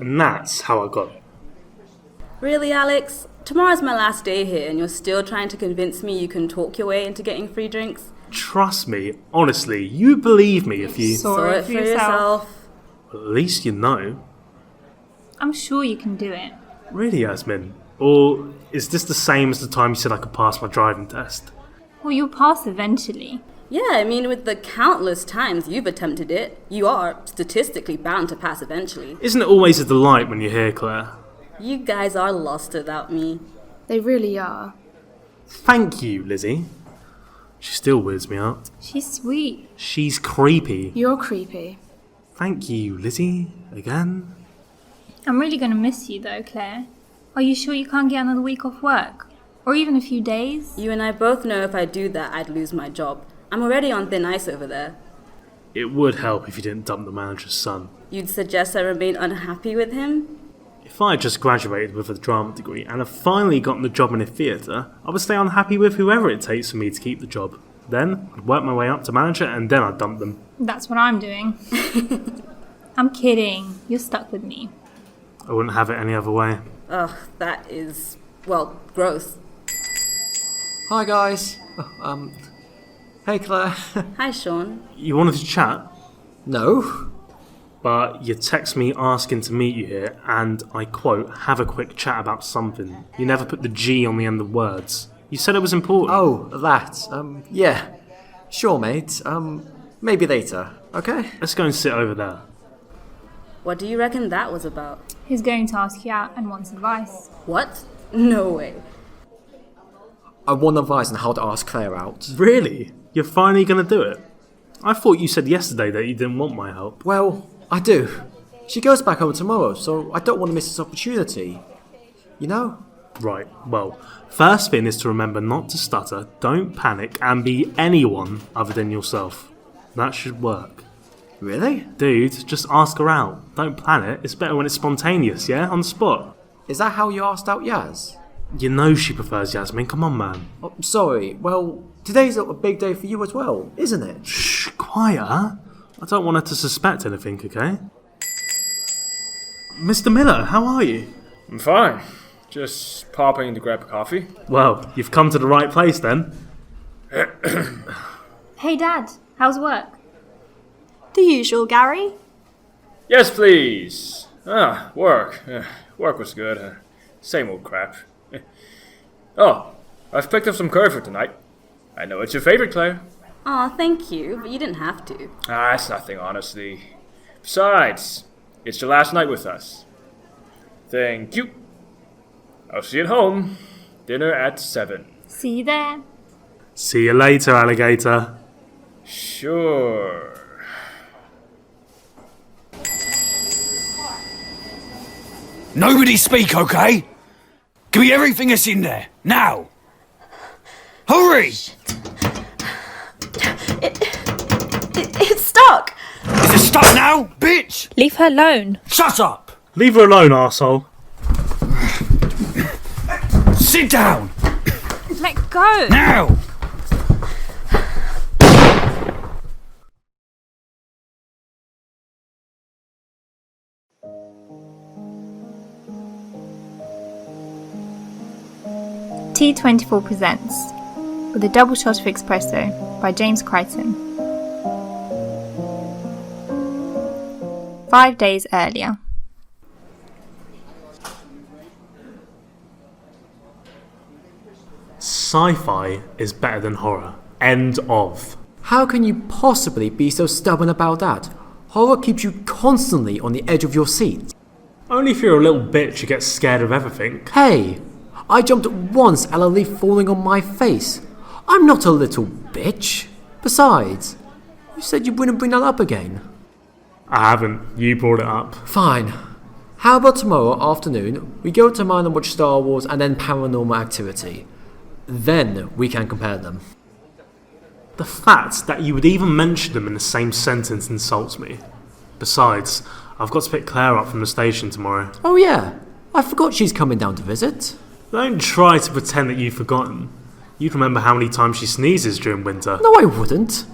And that's how I got it. Really, Alex? Tomorrow's my last day here and you're still trying to convince me you can talk your way into getting free drinks? Trust me, honestly, you believe me if you... Saw it for yourself. At least you know. I'm sure you can do it. Really, Yasmin? Or is this the same as the time you said I could pass my driving test? Well, you'll pass eventually. Yeah, I mean, with the countless times you've attempted it, you are statistically bound to pass eventually. Isn't it always a delight when you're here, Claire? You guys are lost without me. They really are. Thank you, Lizzie. She still weirds me out. She's sweet. She's creepy. You're creepy. Thank you, Lizzie. Again. I'm really going to miss you though, Claire. Are you sure you can't get another week off work? Or even a few days? You and I both know if I do that, I'd lose my job. I'm already on thin ice over there. It would help if you didn't dump the manager's son. You'd suggest I remain unhappy with him? If I had just graduated with a drama degree and have finally gotten the job in a theatre, I would stay unhappy with whoever it takes for me to keep the job. Then, I'd work my way up to manager and then I'd dump them. That's what I'm doing. I'm kidding. You're stuck with me. I wouldn't have it any other way. Ugh, that is, well, gross. Hi guys. Hey Claire. Hi, Sean. You wanted to chat? No. But you text me asking to meet you here and, I quote, have a quick chat about something. You never put the G on the end of words. You said it was important. Oh, that. Yeah. Sure, mate. Maybe later. Okay? Let's go and sit over there. What do you reckon that was about? He's going to ask you out and wants advice. What? No way. I want advice on how to ask Claire out. Really? You're finally going to do it? I thought you said yesterday that you didn't want my help. Well, I do. She goes back home tomorrow, so I don't want to miss this opportunity. You know? Right, well, first thing is to remember not to stutter, don't panic, and be anyone other than yourself. That should work. Really? Dude, just ask her out. Don't plan it. It's better when it's spontaneous, yeah? On the spot. Is that how you asked out Yaz? You know she prefers Yasmin. Come on, man. Oh, sorry. Well, today's a big day for you as well, isn't it? Shh, quiet, huh? I don't want her to suspect anything, okay? Mr. Miller, how are you? I'm fine. Just popping in to grab a coffee. Well, you've come to the right place then. Hey Dad, how's work? The usual, Gary. Yes, please. Work. Work was good. Same old crap. Oh, I've picked up some curry for tonight. I know it's your favorite, Claire. Aw, thank you, but you didn't have to. It's nothing, honestly. Besides, it's your last night with us. Thank you. I'll see you at home. Dinner at 7. See you there. See you later, alligator. Sure. Nobody speak, okay? Give me everything that's in there, now! Hurry! It's stuck! Is it stuck now, bitch? Leave her alone. Shut up! Leave her alone, arsehole. Sit down! Let go! Now! T24 presents with a double shot of Espresso by James Crichton. 5 days earlier. Sci-fi is better than horror. End of. How can you possibly be so stubborn about that? Horror keeps you constantly on the edge of your seat. Only if you're a little bitch you get scared of everything. Hey, I jumped once at a leaf falling on my face. I'm not a little bitch. Besides, you said you wouldn't bring that up again. I haven't. You brought it up. Fine. How about tomorrow afternoon we go to mine and watch Star Wars and then Paranormal Activity? Then we can compare them. The fact that you would even mention them in the same sentence insults me. Besides, I've got to pick Claire up from the station tomorrow. Oh yeah, I forgot she's coming down to visit. Don't try to pretend that you've forgotten. You'd remember how many times she sneezes during winter. No, I wouldn't.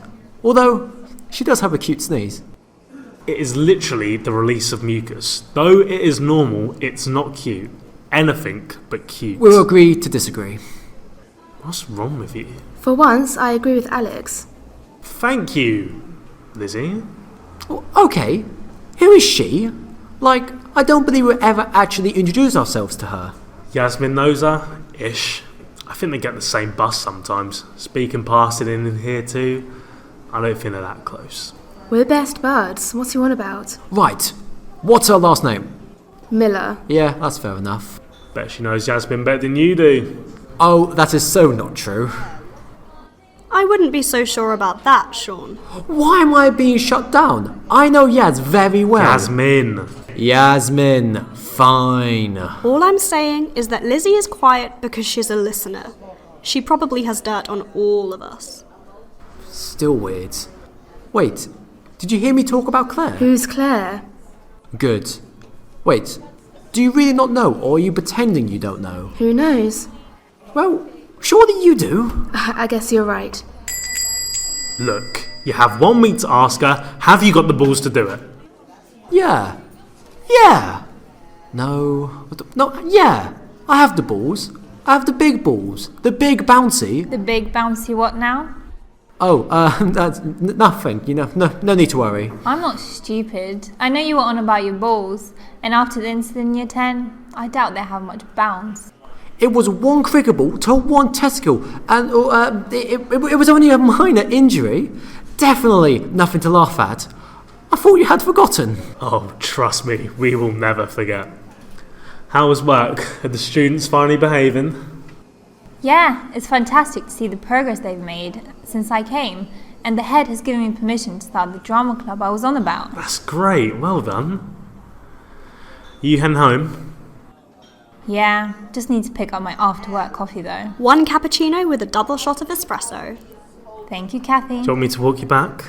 Although, she does have a cute sneeze. It is literally the release of mucus. Though it is normal, it's not cute. Anything but cute. We'll agree to disagree. What's wrong with you? For once, I agree with Alex. Thank you, Lizzie. Well, okay, who is she? Like, I don't believe we ever actually introduced ourselves to her. Yasmin knows her, ish. I think they get the same bus sometimes. Speaking past it in here too. I don't think they're that close. We're best buds. What's he on about? Right, what's her last name? Miller. Yeah, that's fair enough. Bet she knows Yasmin better than you do. Oh, that is so not true. I wouldn't be so sure about that, Sean. Why am I being shut down? I know Yaz very well. Yasmin, fine. All I'm saying is that Lizzie is quiet because she's a listener. She probably has dirt on all of us. Still weird. Wait, did you hear me talk about Claire? Who's Claire? Good. Wait, do you really not know, or are you pretending you don't know? Who knows? Well, surely you do. I guess you're right. Look, you have 1 week to ask her, have you got the balls to do it? Yeah. No, yeah. I have the balls. I have the big balls. The big bouncy. The big bouncy what now? Oh, that's nothing, no need to worry. I'm not stupid. I know you were on about your balls, and after the incident in year 10, I doubt they have much bounce. It was 1 cricket ball to 1 testicle, and it was only a minor injury. Definitely nothing to laugh at. I thought you had forgotten. Oh, trust me, we will never forget. How was work? Are the students finally behaving? Yeah, it's fantastic to see the progress they've made since I came, and the head has given me permission to start the drama club I was on about. That's great, well done. You heading home? Yeah, just need to pick up my after-work coffee though. 1 cappuccino with a double shot of espresso. Thank you, Kathy. Do you want me to walk you back?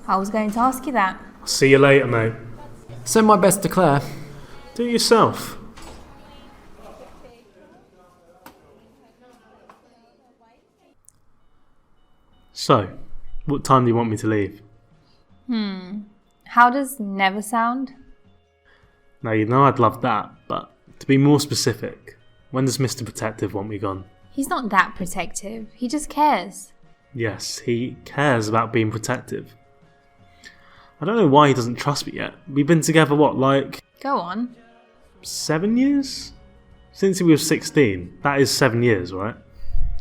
I was going to ask you that. I'll see you later, mate. Send my best to Claire. Do it yourself. So, what time do you want me to leave? How does never sound? Now, you know I'd love that, but to be more specific, when does Mr. Protective want me gone? He's not that protective. He just cares. Yes, he cares about being protective. I don't know why he doesn't trust me yet. We've been together, Go on. 7 years? Since he was 16. That is 7 years, right?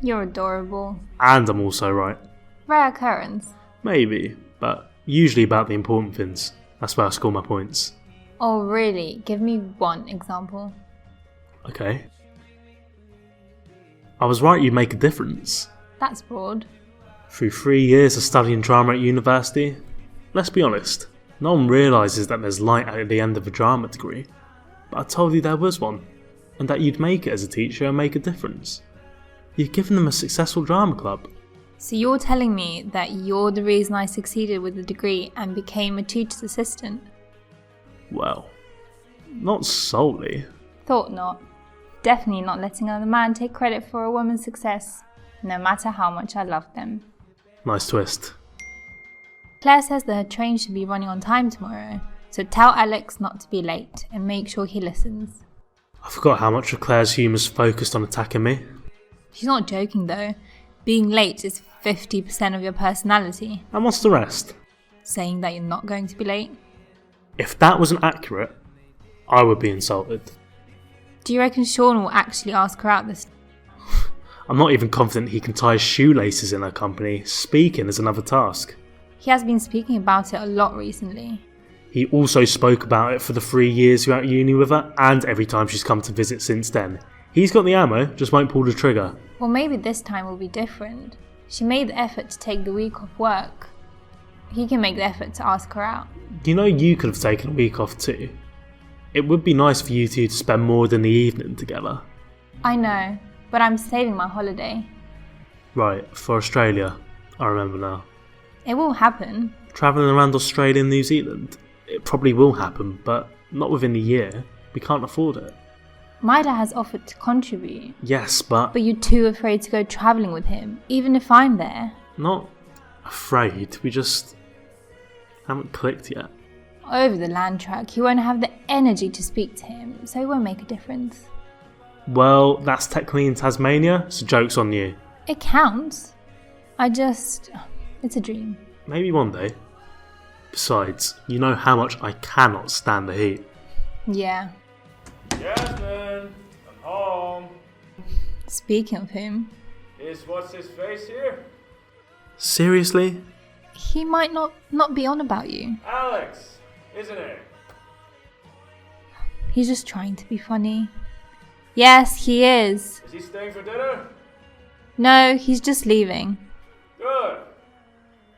You're adorable. And I'm also right. Rare occurrence. Maybe, but usually about the important things. That's where I score my points. Oh, really? Give me 1 example. Okay. I was right, you'd make a difference. That's broad. Through 3 years of studying drama at university, let's be honest, no one realises that there's light at the end of a drama degree. But I told you there was one, and that you'd make it as a teacher and make a difference. You've given them a successful drama club. So you're telling me that you're the reason I succeeded with the degree and became a teacher's assistant? Well, not solely. Thought not. Definitely not letting another man take credit for a woman's success, no matter how much I love them. Nice twist. Claire says that her train should be running on time tomorrow, so tell Alex not to be late and make sure he listens. I forgot how much of Claire's humour's focused on attacking me. She's not joking though. Being late is 50% of your personality. And what's the rest? Saying that you're not going to be late. If that wasn't accurate, I would be insulted. Do you reckon Sean will actually ask her out this time? I'm not even confident he can tie his shoelaces in her company. Speaking is another task. He has been speaking about it a lot recently. He also spoke about it for the 3 years you're at uni with her, and every time she's come to visit since then. He's got the ammo, just won't pull the trigger. Well, maybe this time will be different. She made the effort to take the week off work. He can make the effort to ask her out. You know you could have taken a week off too. It would be nice for you two to spend more than the evening together. I know, but I'm saving my holiday. Right, for Australia. I remember now. It will happen. Travelling around Australia and New Zealand. It probably will happen, but not within a year. We can't afford it. My dad has offered to contribute. Yes, but But you're too afraid to go travelling with him, even if I'm there. not afraid. We just Haven't clicked yet. Over the land track, you won't have the energy to speak to him, so it won't make a difference. Well, that's technically in Tasmania, so joke's on you. It counts. It's a dream. Maybe one day. Besides, you know how much I cannot stand the heat. Yeah. Jasmine, I'm home. Speaking of him, Is what's his face here? Seriously? he might not be on about you. Alex, isn't it? He's just trying to be funny. Yes, he is. Is he staying for dinner? No, he's just leaving. Good.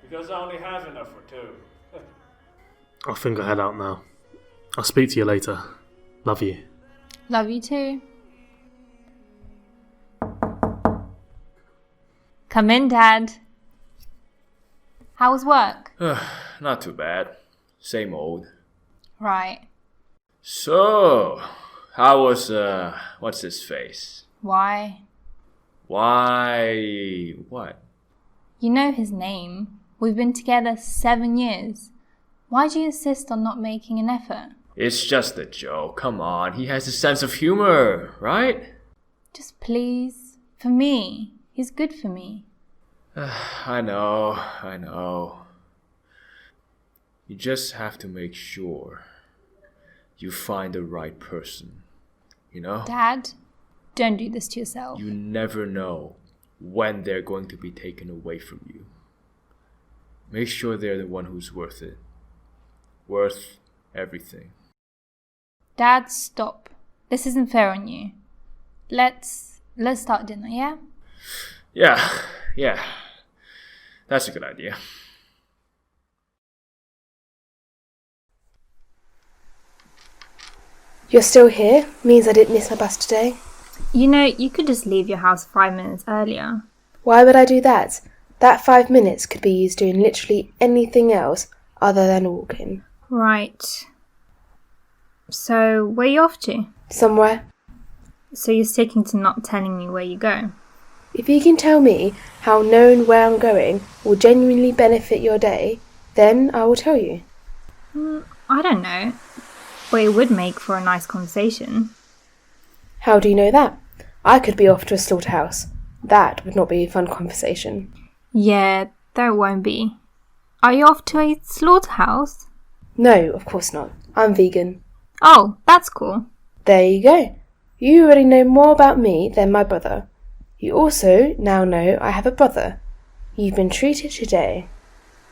Because I only have enough for two. I think I'll head out now. I'll speak to you later. Love you. Love you too. Come in, Dad. How was work? Not too bad. Same old. Right. So, how was, what's his face? Why? Why? What? You know his name. We've been together 7 years. Why do you insist on not making an effort? It's just a joke. Come on. He has a sense of humor, right? Just please. For me. He's good for me. I know. You just have to make sure you find the right person, you know? Dad, don't do this to yourself. You never know when they're going to be taken away from you. Make sure they're the one who's worth it. Worth everything. Dad, stop. This isn't fair on you. Let's start dinner, yeah? Yeah. That's a good idea. You're still here? Means I didn't miss my bus today. You know, you could just leave your house 5 minutes earlier. Why would I do that? That 5 minutes could be used doing literally anything else other than walking. Right. So, where are you off to? Somewhere. So you're sticking to not telling me where you go? If you can tell me how knowing where I'm going will genuinely benefit your day, then I will tell you. I don't know. But it would make for a nice conversation. How do you know that? I could be off to a slaughterhouse. That would not be a fun conversation. Yeah, there won't be. Are you off to a slaughterhouse? No, of course not. I'm vegan. Oh, that's cool. There you go. You already know more about me than my brother. You also now know I have a brother. You've been treated today.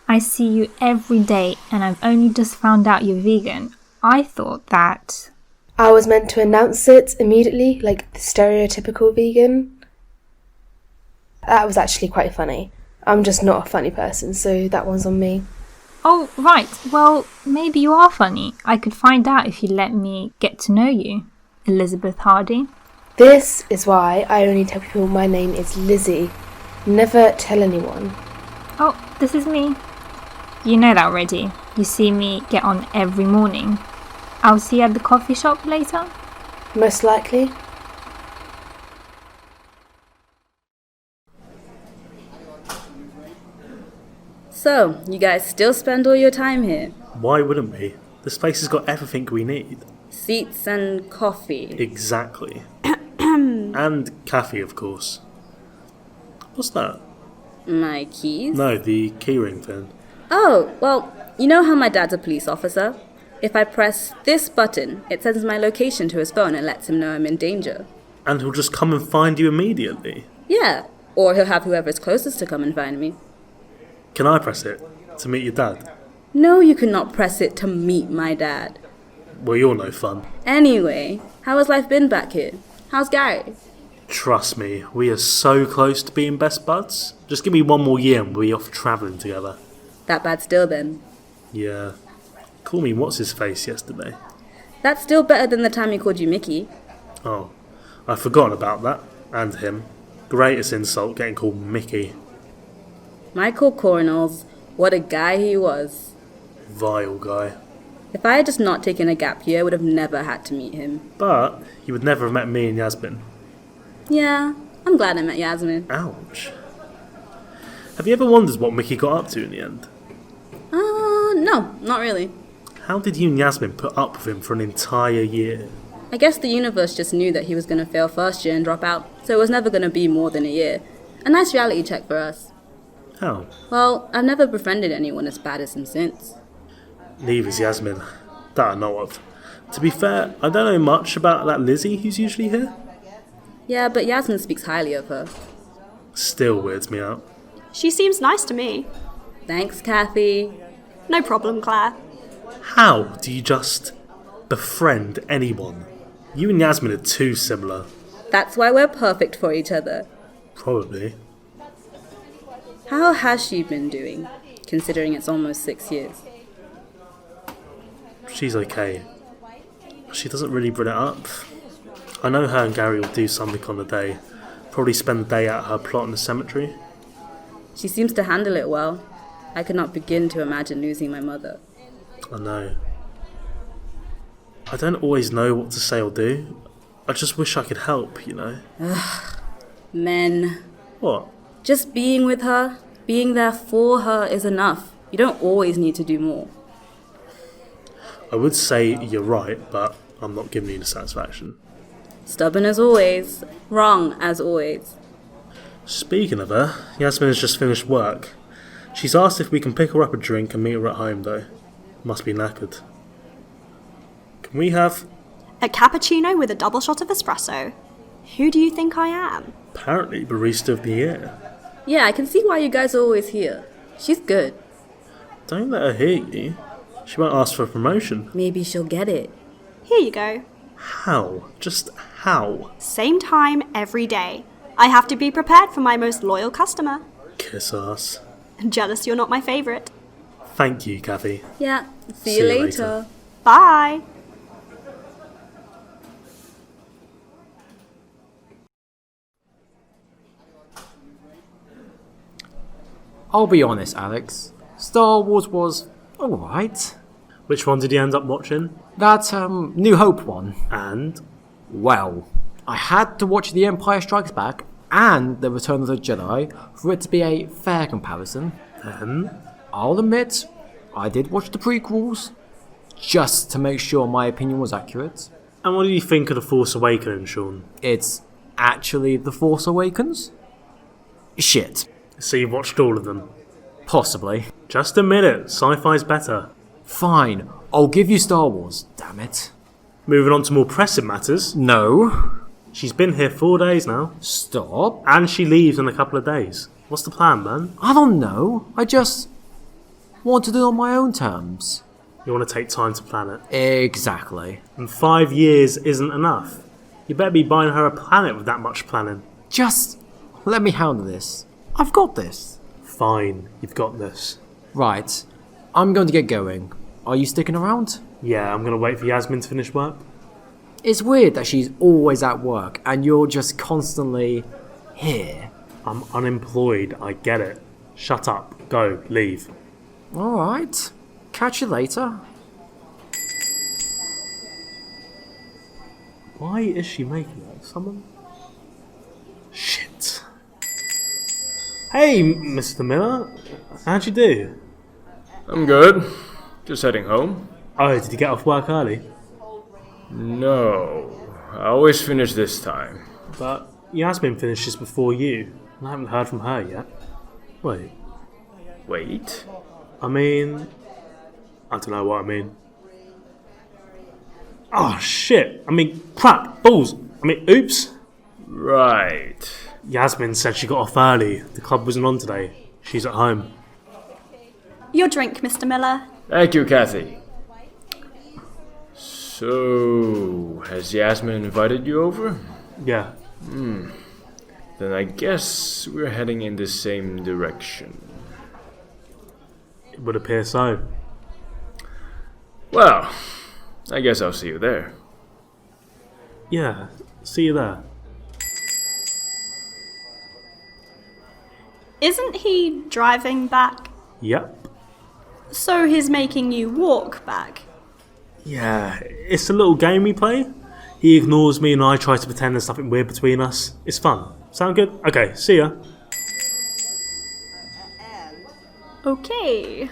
I see you every day and I've only just found out you're vegan. I thought that... I was meant to announce it immediately, like the stereotypical vegan. That was actually quite funny. I'm just not a funny person, so that one's on me. Oh, right. Well, maybe you are funny. I could find out if you let me get to know you. Elizabeth Hardy. This is why I only tell people my name is Lizzie. Never tell anyone. Oh, this is me. You know that already. You see me get on every morning. I'll see you at the coffee shop later. Most likely. So, you guys still spend all your time here? Why wouldn't we? This place has got everything we need. Seats and coffee. Exactly. And cafe, of course. What's that? My keys? No, the keyring thing. Oh, well, you know how my dad's a police officer? If I press this button, it sends my location to his phone and lets him know I'm in danger. And he'll just come and find you immediately. Yeah, or he'll have whoever's closest to come and find me. Can I press it to meet your dad? No, you cannot press it to meet my dad. Well, you're no fun. Anyway, how has life been back here? How's Gary? Trust me, we are so close to being best buds. Just give me one more year and we'll be off travelling together. That bad still then? Yeah. Call me what's his face yesterday. That's still better than the time he called you Mickey. Oh, I've forgotten about that. And him. Greatest insult getting called Mickey. Michael Cornells, what a guy he was. Vile guy. If I had just not taken a gap year, I would have never had to meet him. But you would never have met me and Yasmin. Yeah, I'm glad I met Yasmin. Ouch. Have you ever wondered what Mickey got up to in the end? No, No, not really. How did you and Yasmin put up with him for an entire year? I guess the universe just knew that he was going to fail first year and drop out, so it was never going to be more than a year. A nice reality check for us. How? Well, I've never befriended anyone as bad as him since. Neither's Yasmin. That I know of. To be fair, I don't know much about that Lizzie who's usually here. Yeah, but Yasmin speaks highly of her. Still weirds me out. She seems nice to me. Thanks, Kathy. No problem, Claire. How do you just befriend anyone? You and Yasmin are too similar. That's why we're perfect for each other. Probably. How has she been doing, considering it's almost 6 years? She's okay. She doesn't really bring it up. I know her and Gary will do something on the day. Probably spend the day at her plot in the cemetery. She seems to handle it well. I could not begin to imagine losing my mother. I know. I don't always know what to say or do. I just wish I could help, you know? Men. What? Just being with her, being there for her is enough. You don't always need to do more. I would say you're right, but I'm not giving you the satisfaction. Stubborn as always. Wrong as always. Speaking of her, Yasmin has just finished work. She's asked if we can pick her up a drink and meet her at home, though. Must be knackered. Can we have... A cappuccino with a double shot of espresso. Who do you think I am? apparently Barista of the Year? Yeah, I can see why you guys are always here. She's good. Don't let her hear you. She won't ask for a promotion. Maybe she'll get it. Here you go. How? Just how? Same time every day. I have to be prepared for my most loyal customer. Kiss ass. Jealous you're not my favourite. Thank you, Kathy. Yeah, see you later. Bye. I'll be honest, Alex. Star Wars was alright. Which one did you end up watching? That, New Hope one. And? Well, I had to watch The Empire Strikes Back and The Return of the Jedi for it to be a fair comparison. Then? I'll admit, I did watch the prequels, just to make sure my opinion was accurate. And what do you think of The Force Awakens, Sean? It's actually The Force Awakens? Shit. So you've watched all of them? Possibly. Just a minute, sci-fi's better. Fine, I'll give you Star Wars, damn it. Moving on to more pressing matters. No. She's been here 4 days now. Stop. And she leaves in a couple of days. What's the plan, man? I don't know. I just want to do it on my own terms. You want to take time to plan it. Exactly. And 5 years isn't enough. You better be buying her a planet with that much planning. Just let me handle this. I've got this. Fine, you've got this. Right. I'm going to get going. Are you sticking around? Yeah, I'm going to wait for Yasmin to finish work. It's weird that she's always at work and you're just constantly here. I'm unemployed, I get it. Shut up, go, leave. Alright. Catch you later. Why is she making that? Someone? Shit. Hey, Mr. Miller. How'd you do? I'm good. Just heading home. Oh, did you get off work early? No, I always finish this time. But Yasmin finishes before you. I haven't heard from her yet. Wait. Wait? I mean... I don't know what I mean. Oh, shit. I mean, crap. Balls. I mean, oops. Right. Yasmin said she got off early. The club wasn't on today. She's at home. Your drink, Mr. Miller. Thank you, Kathy. So, has Yasmin invited you over? Yeah. Then I guess we're heading in the same direction. It would appear so. Well, I guess I'll see you there. Yeah. See you there. Isn't he driving back? Yep. So he's making you walk back? Yeah, it's a little game we play. He ignores me and I try to pretend there's something weird between us. It's fun. Sound good? Okay, see ya. Okay.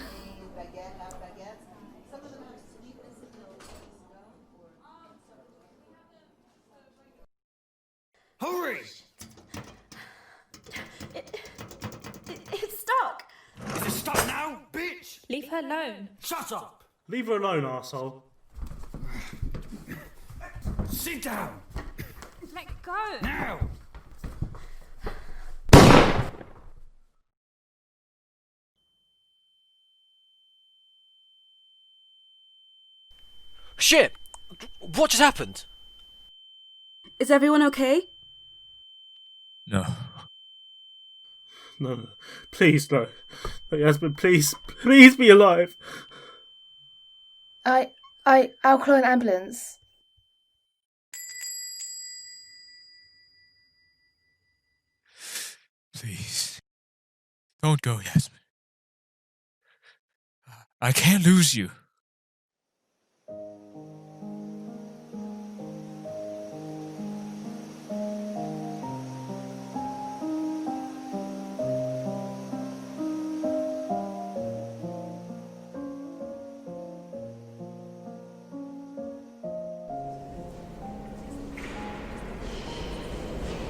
Leave her alone. Shut up! Leave her alone, arsehole. Sit down! Let go. Now! Shit! What just happened? Is everyone okay? No. No. Please, no. Yasmin, please be alive. I'll call an ambulance. Please. Don't go, Yasmin. I can't lose you.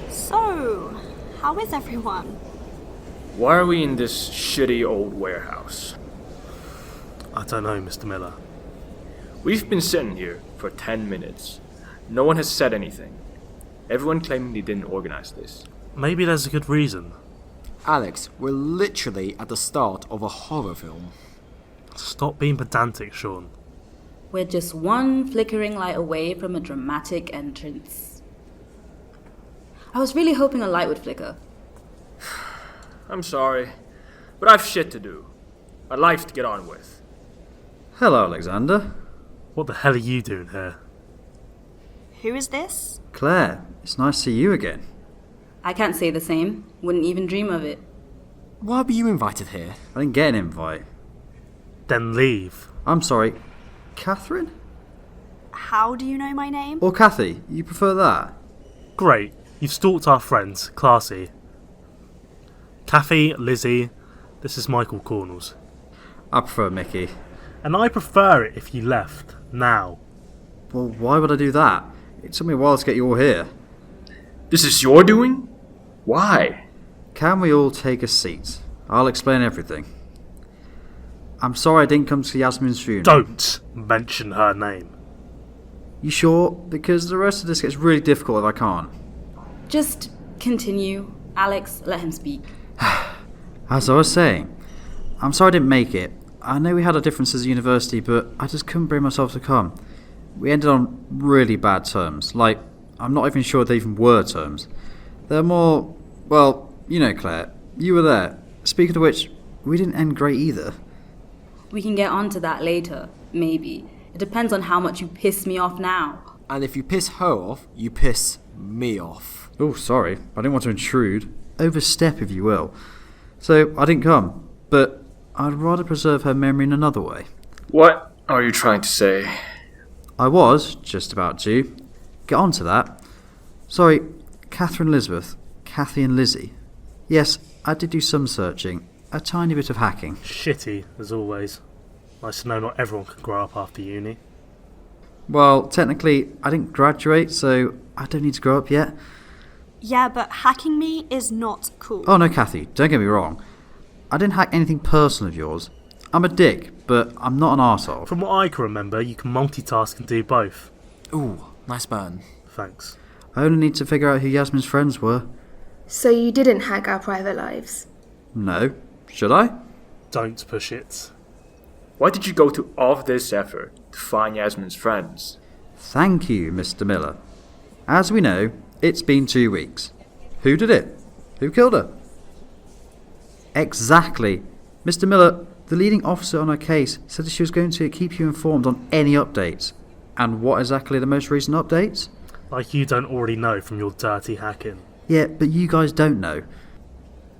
So, how is everyone? Why are we in this shitty old warehouse? I don't know, Mr. Miller. We've been sitting here for 10 minutes. No one has said anything. Everyone claiming they didn't organize this. Maybe there's a good reason. Alex, we're literally at the start of a horror film. Stop being pedantic, Sean. We're just one flickering light away from a dramatic entrance. I was really hoping a light would flicker. I'm sorry, but I've shit to do. A life to get on with. Hello, Alexander. What the hell are you doing here? Who is this? Claire, it's nice to see you again. I can't say the same. Wouldn't even dream of it. Why were you invited here? I didn't get an invite. Then leave. I'm sorry, Catherine? How do you know my name? Or Kathy, you prefer that? Great. You've stalked our friends. Classy. Kathy, Lizzie, this is Michael Cornels. I prefer Mickey. And I prefer it if you left. Now. Well, why would I do that? It took me a while to get you all here. This is your doing? Why? Can we all take a seat? I'll explain everything. I'm sorry I didn't come to Yasmin's funeral. Don't mention her name. You sure? Because the rest of this gets really difficult if I can't. Just continue. Alex, let him speak. As I was saying, I'm sorry I didn't make it. I know we had our differences at university, but I just couldn't bring myself to come. We ended on really bad terms. Like, I'm not even sure they even were terms. They're more, well, you know, Claire, you were there. Speaking of which, we didn't end great either. We can get onto that later, maybe. It depends on how much you piss me off now. And if you piss her off, you piss me off. Oh, sorry, I didn't want to intrude. Overstep, if you will. So, I didn't come, but I'd rather preserve her memory in another way. What are you trying to say? I was just about to get on to that. Sorry, Catherine Elizabeth, Kathy and Lizzie. Yes, I did do some searching, a tiny bit of hacking. Shitty, as always. Nice to know not everyone can grow up after uni. Well, technically, I didn't graduate, so I don't need to grow up yet. Yeah, but hacking me is not cool. Oh no, Kathy, don't get me wrong. I didn't hack anything personal of yours. I'm a dick, but I'm not an arsehole. From what I can remember, you can multitask and do both. Ooh, nice burn. Thanks. I only need to figure out who Yasmin's friends were. So you didn't hack our private lives? No. Should I? Don't push it. Why did you go to all of this effort to find Yasmin's friends? Thank you, Mr. Miller. As we know, it's been 2 weeks. Who did it? Who killed her? Exactly. Mr. Miller, the leading officer on our case, said that she was going to keep you informed on any updates. And what exactly are the most recent updates? Like you don't already know from your dirty hacking. Yeah, but you guys don't know.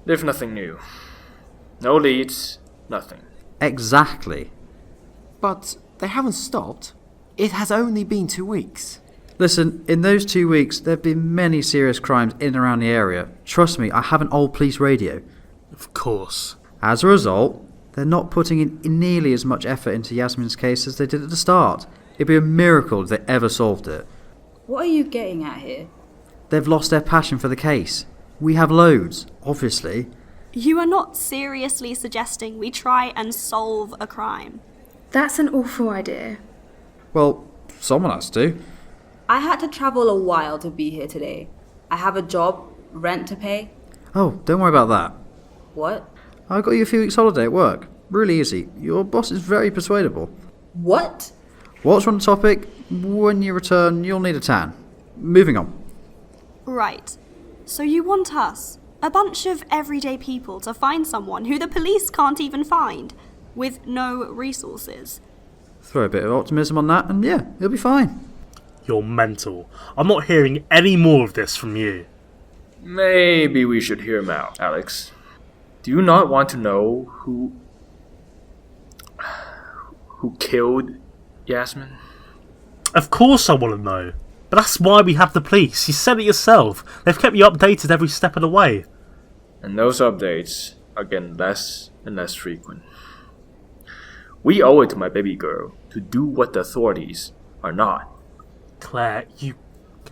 There's nothing new. No leads, nothing. Exactly. But they haven't stopped. It has only been 2 weeks. Listen, in those 2 weeks, there have been many serious crimes in and around the area. Trust me, I have an old police radio. Of course. As a result, they're not putting in nearly as much effort into Yasmin's case as they did at the start. It'd be a miracle if they ever solved it. What are you getting at here? They've lost their passion for the case. We have loads, obviously. You are not seriously suggesting we try and solve a crime. That's an awful idea. Well, someone has to. I had to travel a while to be here today. I have a job, rent to pay. Oh, don't worry about that. What? I got you a few weeks holiday at work. Really easy. Your boss is very persuadable. What? What's on the topic? When you return, you'll need a tan. Moving on. Right. So you want us, a bunch of everyday people, to find someone who the police can't even find, with no resources. Throw a bit of optimism on that, and yeah, it'll be fine. You're mental. I'm not hearing any more of this from you. Maybe we should hear him out, Alex. Do you not want to know who killed Yasmin? Of course I want to know. But that's why we have the police. You said it yourself. They've kept you updated every step of the way. And those updates are getting less and less frequent. We owe it to my baby girl to do what the authorities are not. Claire, you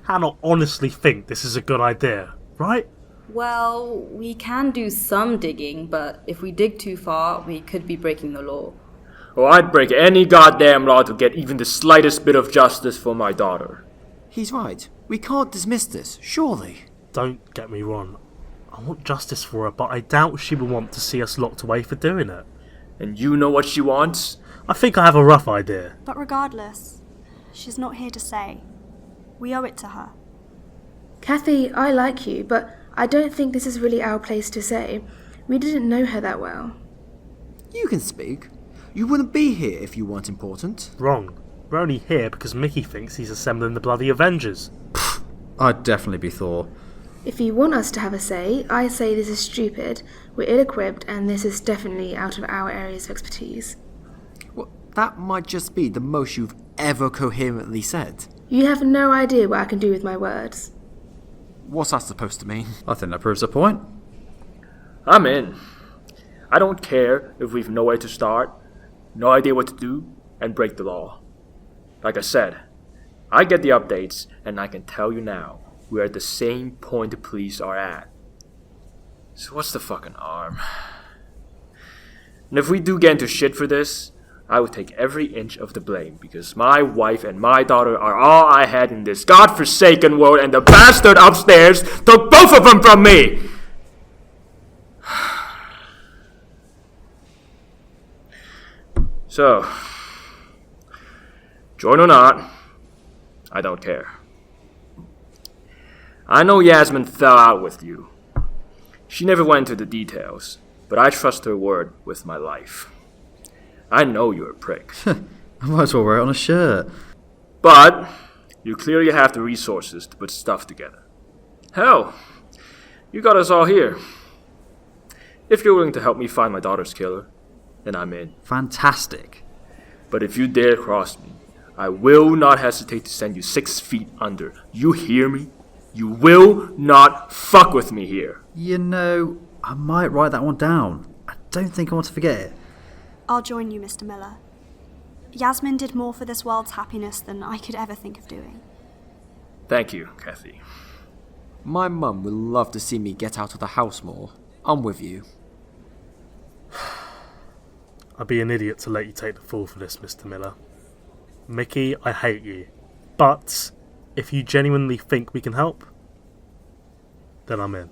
cannot honestly think this is a good idea, right? Well, we can do some digging, but if we dig too far, we could be breaking the law. Oh, I'd break any goddamn law to get even the slightest bit of justice for my daughter. He's right. We can't dismiss this, surely. Don't get me wrong. I want justice for her, but I doubt she will want to see us locked away for doing it. And you know what she wants? I think I have a rough idea. But regardless, she's not here to say. We owe it to her. Kathy, I like you, but I don't think this is really our place to say. We didn't know her that well. You can speak. You wouldn't be here if you weren't important. Wrong. We're only here because Mickey thinks he's assembling the bloody Avengers. I'd definitely be Thor. If you want us to have a say, I say this is stupid, we're ill-equipped, and this is definitely out of our areas of expertise. Well, that might just be the most you've ever coherently said. You have no idea what I can do with my words. What's that supposed to mean? I think that proves a point. I'm in. I don't care if we've nowhere to start, no idea what to do, and break the law. Like I said, I get the updates, and I can tell you now, we're at the same point the police are at. So what's the fucking harm? And if we do get into shit for this, I would take every inch of the blame, because my wife and my daughter are all I had in this godforsaken world, and the bastard upstairs took both of them from me! So, join or not, I don't care. I know Yasmin fell out with you. She never went into the details, but I trust her word with my life. I know you're a prick. I might as well wear it on a shirt. But you clearly have the resources to put stuff together. Hell, you got us all here. If you're willing to help me find my daughter's killer, then I'm in. Fantastic. But if you dare cross me, I will not hesitate to send you 6 feet under. You hear me? You will not fuck with me here. You know, I might write that one down. I don't think I want to forget it. I'll join you, Mr. Miller. Yasmin did more for this world's happiness than I could ever think of doing. Thank you, Kathy. My mum would love to see me get out of the house more. I'm with you. I'd be an idiot to let you take the fall for this, Mr. Miller. Mickey, I hate you. But if you genuinely think we can help, then I'm in.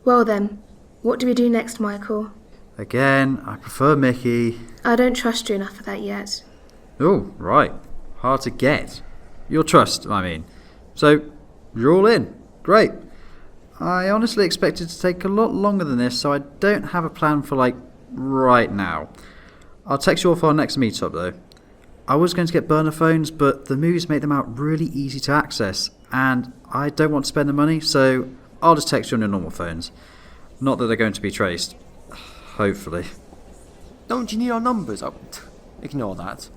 Well then, what do we do next, Michael? Again, I prefer Mickey. I don't trust you enough for that yet. Oh, right. Hard to get. Your trust, I mean. So, you're all in. Great. I honestly expected to take a lot longer than this, so I don't have a plan for, right now. I'll text you all for our next meetup, though. I was going to get burner phones, but the movies make them out really easy to access, and I don't want to spend the money, so I'll just text you on your normal phones. Not that they're going to be traced. Hopefully. Don't you need our numbers? Oh, ignore that.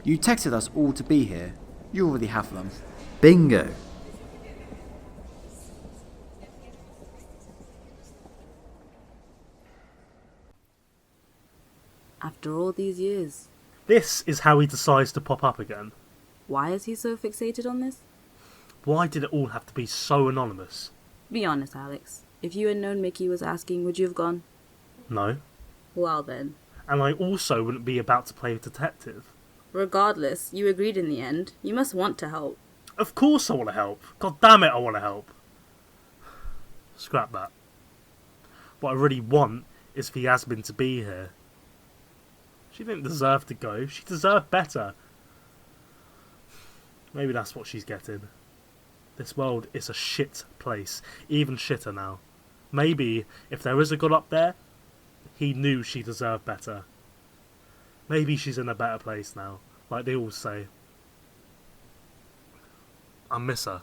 You texted us all to be here. You already have them. Bingo. After all these years, This is how he decides to pop up again. why is he so fixated on this? Why did it all have to be so anonymous? Be honest, Alex. If you had known Mickey was asking, would you have gone? No. Well then. And I also wouldn't be about to play detective. Regardless, you agreed in the end. You must want to help. Of course I want to help. God damn it, I want to help. Scrap that. What I really want is for Yasmin to be here. She didn't deserve to go. She deserved better. Maybe that's what she's getting. This world is a shit place. Even shitter now. Maybe, if there is a God up there, he knew she deserved better. Maybe she's in a better place now, like they all say. I miss her.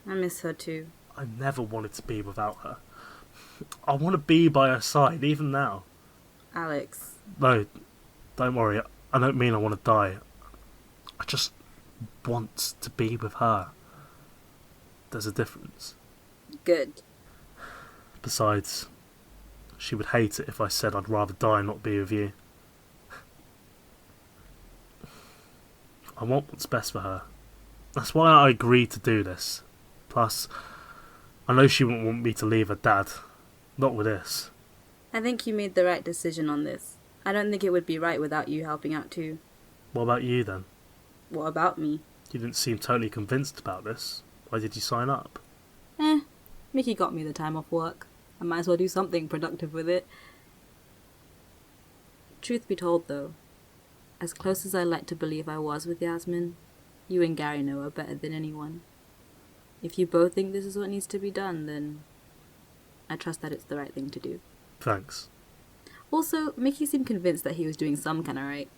I miss her too. I never wanted to be without her. I want to be by her side, even now. Alex. No, don't worry. I don't mean I want to die. I just want to be with her. There's a difference. Good. Besides, she would hate it if I said I'd rather die and not be with you. I want what's best for her. That's why I agreed to do this. Plus, I know she wouldn't want me to leave her dad. Not with this. I think you made the right decision on this. I don't think it would be right without you helping out too. What about you then? What about me? You didn't seem totally convinced about this. Why did you sign up? Mickey got me the time off work. I might as well do something productive with it. Truth be told though, as close as I like to believe I was with Yasmin, you and Gary know her better than anyone. If you both think this is what needs to be done, then I trust that it's the right thing to do. Thanks. Also, Mickey seemed convinced that he was doing some kind of right.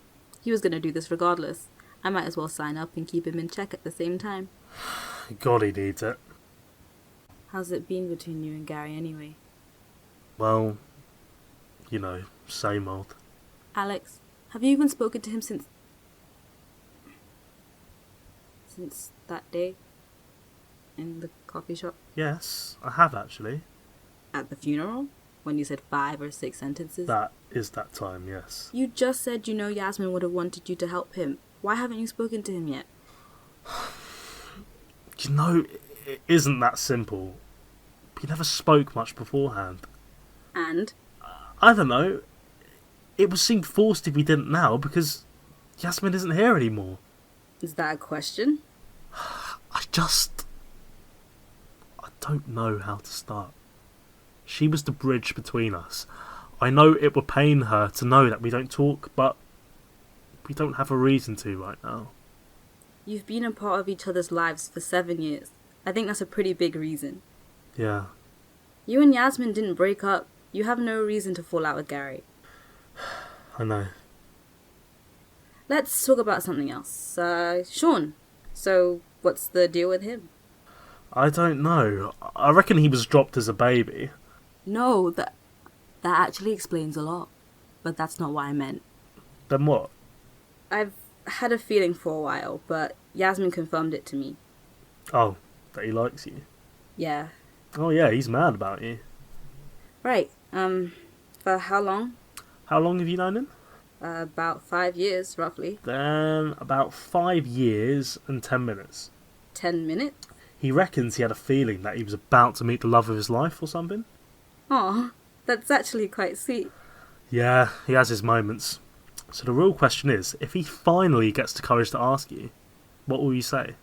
He was going to do this regardless. I might as well sign up and keep him in check at the same time. God, he needs it. How's it been between you and Gary anyway? Well, you know, same old. Alex, have you even spoken to him since that day? In the coffee shop? Yes, I have actually. At the funeral? When you said 5 or 6 sentences? That is that time, yes. You just said you know Yasmin would have wanted you to help him. Why haven't you spoken to him yet? You know, it isn't that simple. We never spoke much beforehand. And? I don't know. It would seem forced if we didn't now, because Yasmin isn't here anymore. Is that a question? I don't know how to start. She was the bridge between us. I know it would pain her to know that we don't talk, but we don't have a reason to right now. You've been a part of each other's lives for 7 years. I think that's a pretty big reason. Yeah. You and Yasmin didn't break up. You have no reason to fall out with Gary. I know. Let's talk about something else. Sean. So, what's the deal with him? I don't know. I reckon he was dropped as a baby. No, that actually explains a lot. But that's not what I meant. Then what? I've had a feeling for a while, but Yasmin confirmed it to me. Oh, that he likes you? Yeah. Oh yeah, he's mad about you. Right, for how long? How long have you known him? About 5 years, roughly. Then about 5 years and 10 minutes. 10 minutes? He reckons he had a feeling that he was about to meet the love of his life or something. Aw, that's actually quite sweet. Yeah, he has his moments. So the real question is, if he finally gets the courage to ask you, what will you say?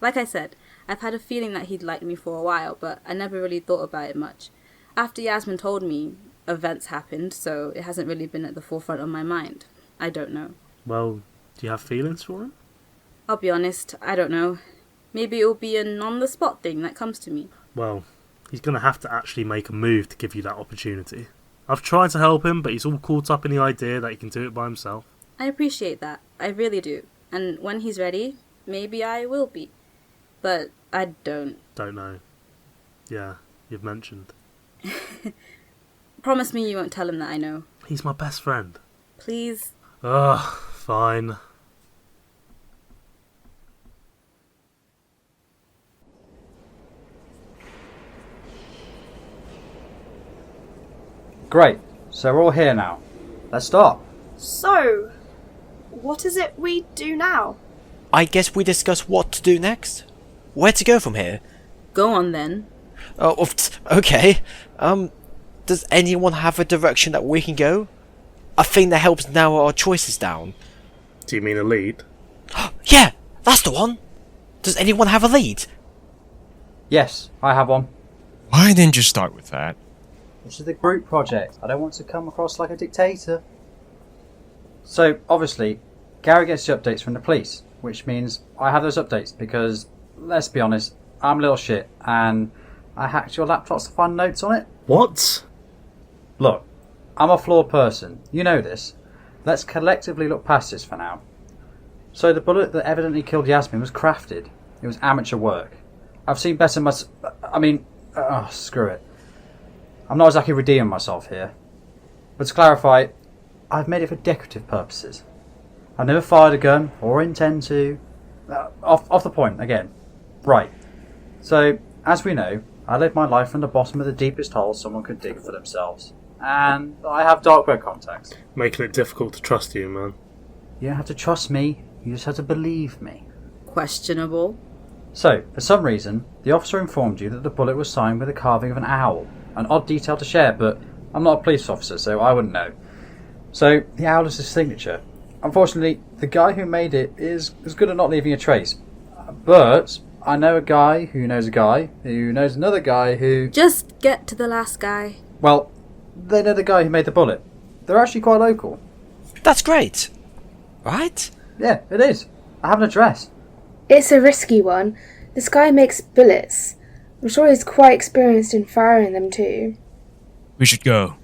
Like I said, I've had a feeling that he'd liked me for a while, but I never really thought about it much. After Yasmin told me, events happened, so it hasn't really been at the forefront of my mind. I don't know. Well, do you have feelings for him? I'll be honest, I don't know. Maybe it'll be an on-the-spot thing that comes to me. Well, he's going to have to actually make a move to give you that opportunity. I've tried to help him, but he's all caught up in the idea that he can do it by himself. I appreciate that. I really do. And when he's ready, maybe I will be. But I don't. Don't know. Yeah, you've mentioned. Promise me you won't tell him that I know. He's my best friend. Please? Ugh, fine. Great, so we're all here now. Let's start. So, what is it we do now? I guess we discuss what to do next? Where to go from here? Go on then. Okay. Does anyone have a direction that we can go? I think that helps narrow our choices down. Do you mean a lead? Yeah, that's the one. Does anyone have a lead? Yes, I have one. Why didn't you start with that? This is the group project. I don't want to come across like a dictator. So, obviously, Gary gets the updates from the police, which means I have those updates because, let's be honest, I'm a little shit and I hacked your laptops to find notes on it. What? Look, I'm a flawed person. You know this. Let's collectively look past this for now. So the bullet that evidently killed Yasmin was crafted. It was amateur work. I've seen better screw it. I'm not exactly redeeming myself here. But to clarify, I've made it for decorative purposes. I've never fired a gun, or intend to. Off the point, again. Right. So, as we know, I live my life from the bottom of the deepest hole someone could dig for themselves. And I have dark web contacts. Making it difficult to trust you, man. You don't have to trust me, you just have to believe me. Questionable. So, for some reason, the officer informed you that the bullet was signed with a carving of an owl. An odd detail to share, but I'm not a police officer, so I wouldn't know. So, the owl is his signature. Unfortunately, the guy who made it is good at not leaving a trace. But I know a guy who knows another guy who... Just get to the last guy. Well, they know the guy who made the bullet. They're actually quite local. That's great. Right? Yeah, it is. I have an address. It's a risky one. This guy makes bullets. I'm sure he's quite experienced in firing them too. We should go.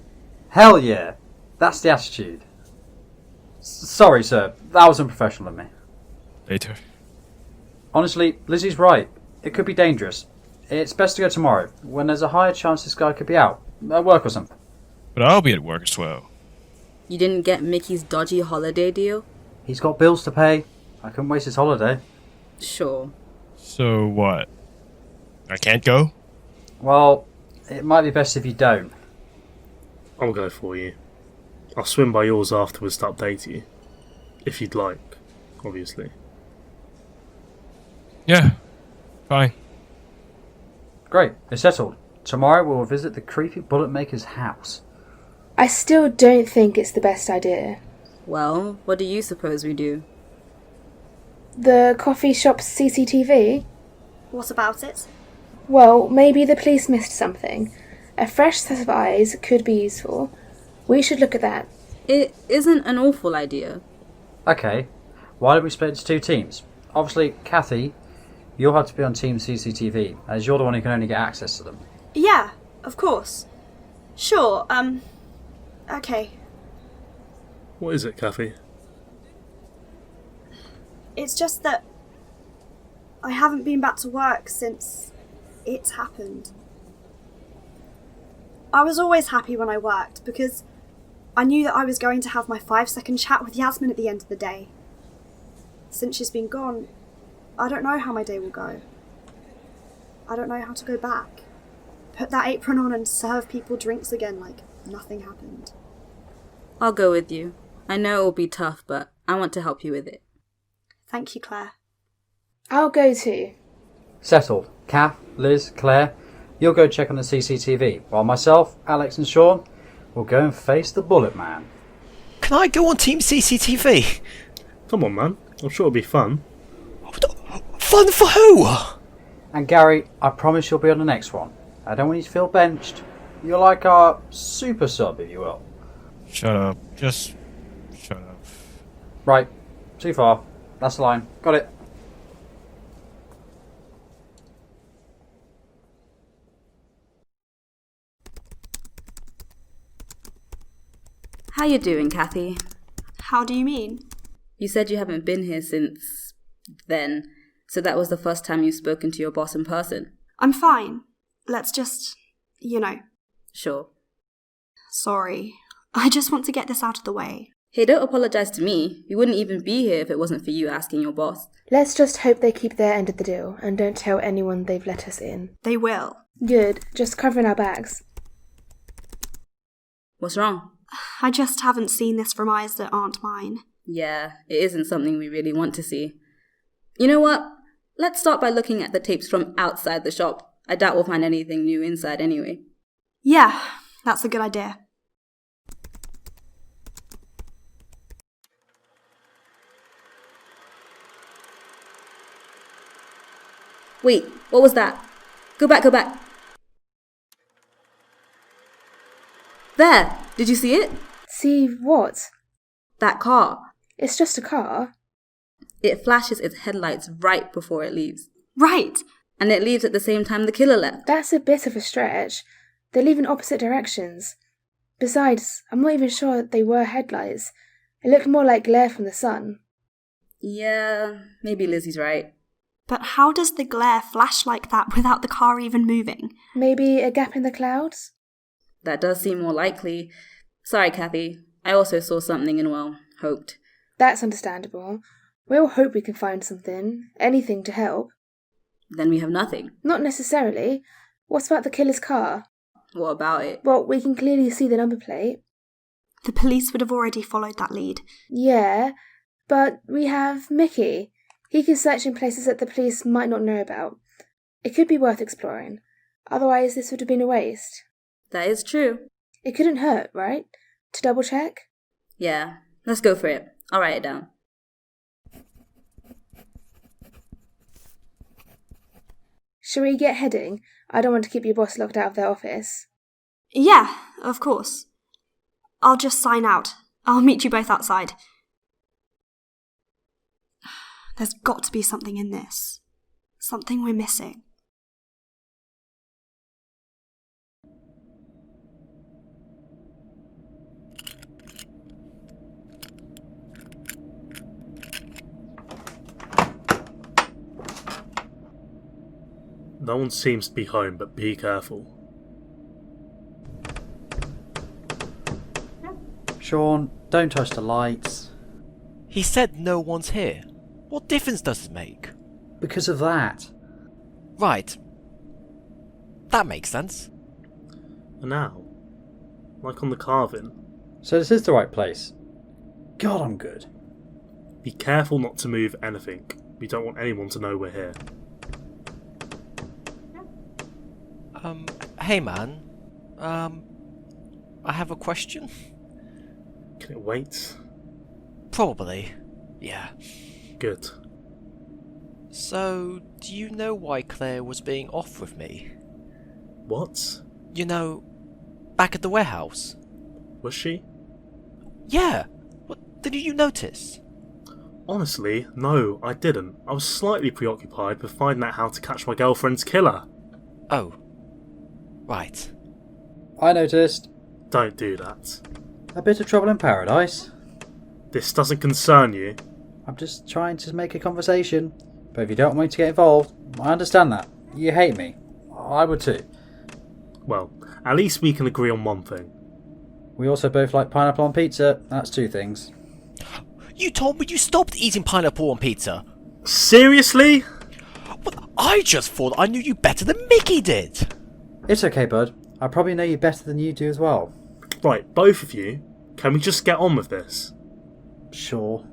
Hell yeah. That's the attitude. Sorry, sir. That was unprofessional of me. Later. Honestly, Lizzie's right. It could be dangerous. It's best to go tomorrow, when there's a higher chance this guy could be out. At work or something. But I'll be at work as well. You didn't get Mickey's dodgy holiday deal? He's got bills to pay. I couldn't waste his holiday. Sure. So what? I can't go? Well, it might be best if you don't. I'll go for you. I'll swim by yours afterwards to update you. If you'd like, obviously. Yeah, fine. Great, it's settled. Tomorrow we'll visit the creepy bullet maker's house. I still don't think it's the best idea. Well, what do you suppose we do? The coffee shop's CCTV? What about it? Well, maybe the police missed something. A fresh set of eyes could be useful. We should look at that. It isn't an awful idea. Okay, why don't we split into two teams? Obviously, Kathy, you'll have to be on Team CCTV, as you're the one who can only get access to them. Yeah, of course. Sure, okay. What is it, Kathy? It's just that I haven't been back to work since it's happened. I was always happy when I worked because I knew that I was going to have my 5-second chat with Yasmin at the end of the day. Since she's been gone, I don't know how my day will go. I don't know how to go back. Put that apron on and serve people drinks again like nothing happened. I'll go with you. I know it will be tough, but I want to help you with it. Thank you, Claire. I'll go too. Settled. Kath, Liz, Claire, you'll go check on the CCTV, while myself, Alex and Sean will go and face the Bullet Man. Can I go on Team CCTV? Come on, man. I'm sure it'll be fun. Fun for who? And Gary, I promise you'll be on the next one. I don't want you to feel benched. You're like our super sub, if you will. Shut up. Just shut up. Right. Too far. That's the line. Got it. How you doing, Kathy? How do you mean? You said you haven't been here since then, so that was the first time you've spoken to your boss in person. I'm fine. Let's just, Sure. Sorry. I just want to get this out of the way. Hey, don't apologize to me. We wouldn't even be here if it wasn't for you asking your boss. Let's just hope they keep their end of the deal and don't tell anyone they've let us in. They will. Good. Just covering our bags. What's wrong? I just haven't seen this from eyes that aren't mine. Yeah, it isn't something we really want to see. You know what? Let's start by looking at the tapes from outside the shop. I doubt we'll find anything new inside anyway. Yeah, that's a good idea. Wait, what was that? Go back, go back. There! Did you see it? See what? That car. It's just a car. It flashes its headlights right before it leaves. Right! And it leaves at the same time the killer left. That's a bit of a stretch. They leave in opposite directions. Besides, I'm not even sure they were headlights. It looked more like glare from the sun. Yeah, maybe Lizzie's right. But how does the glare flash like that without the car even moving? Maybe a gap in the clouds? That does seem more likely. Sorry, Kathy. I also saw something and, well, hoped. That's understandable. We all hope we can find something, anything to help. Then we have nothing. Not necessarily. What about the killer's car? What about it? Well, we can clearly see the number plate. The police would have already followed that lead. Yeah, but we have Mickey. He can search in places that the police might not know about. It could be worth exploring. Otherwise, this would have been a waste. That is true. It couldn't hurt, right? To double check? Yeah, let's go for it. I'll write it down. Shall we get heading? I don't want to keep your boss locked out of their office. Yeah, of course. I'll just sign out. I'll meet you both outside. There's got to be something in this. Something we're missing. No one seems to be home, but be careful. Sean, don't touch the lights. He said no one's here. What difference does it make? Because of that. Right. That makes sense. And now, like on the carving, So this is the right place. God, I'm good. be careful not to move anything. We don't want anyone to know we're here. Hey man. I have a question. Can it wait? Probably. Yeah. Good. So, do you know why Claire was being off with me? What? You know, back at the warehouse. Was she? Yeah. What, didn't you notice? Honestly, no, I didn't. I was slightly preoccupied with finding out how to catch my girlfriend's killer. Oh. Right. I noticed. Don't do that. A bit of trouble in paradise. This doesn't concern you. I'm just trying to make a conversation. But if you don't want me to get involved, I understand that. You hate me. I would too. Well, at least we can agree on one thing. We also both like pineapple on pizza. That's two things. You told me you stopped eating pineapple on pizza. Seriously? Well, I just thought I knew you better than Mickey did. It's okay, bud. I probably know you better than you do as well. Right, both of you. Can we just get on with this? Sure.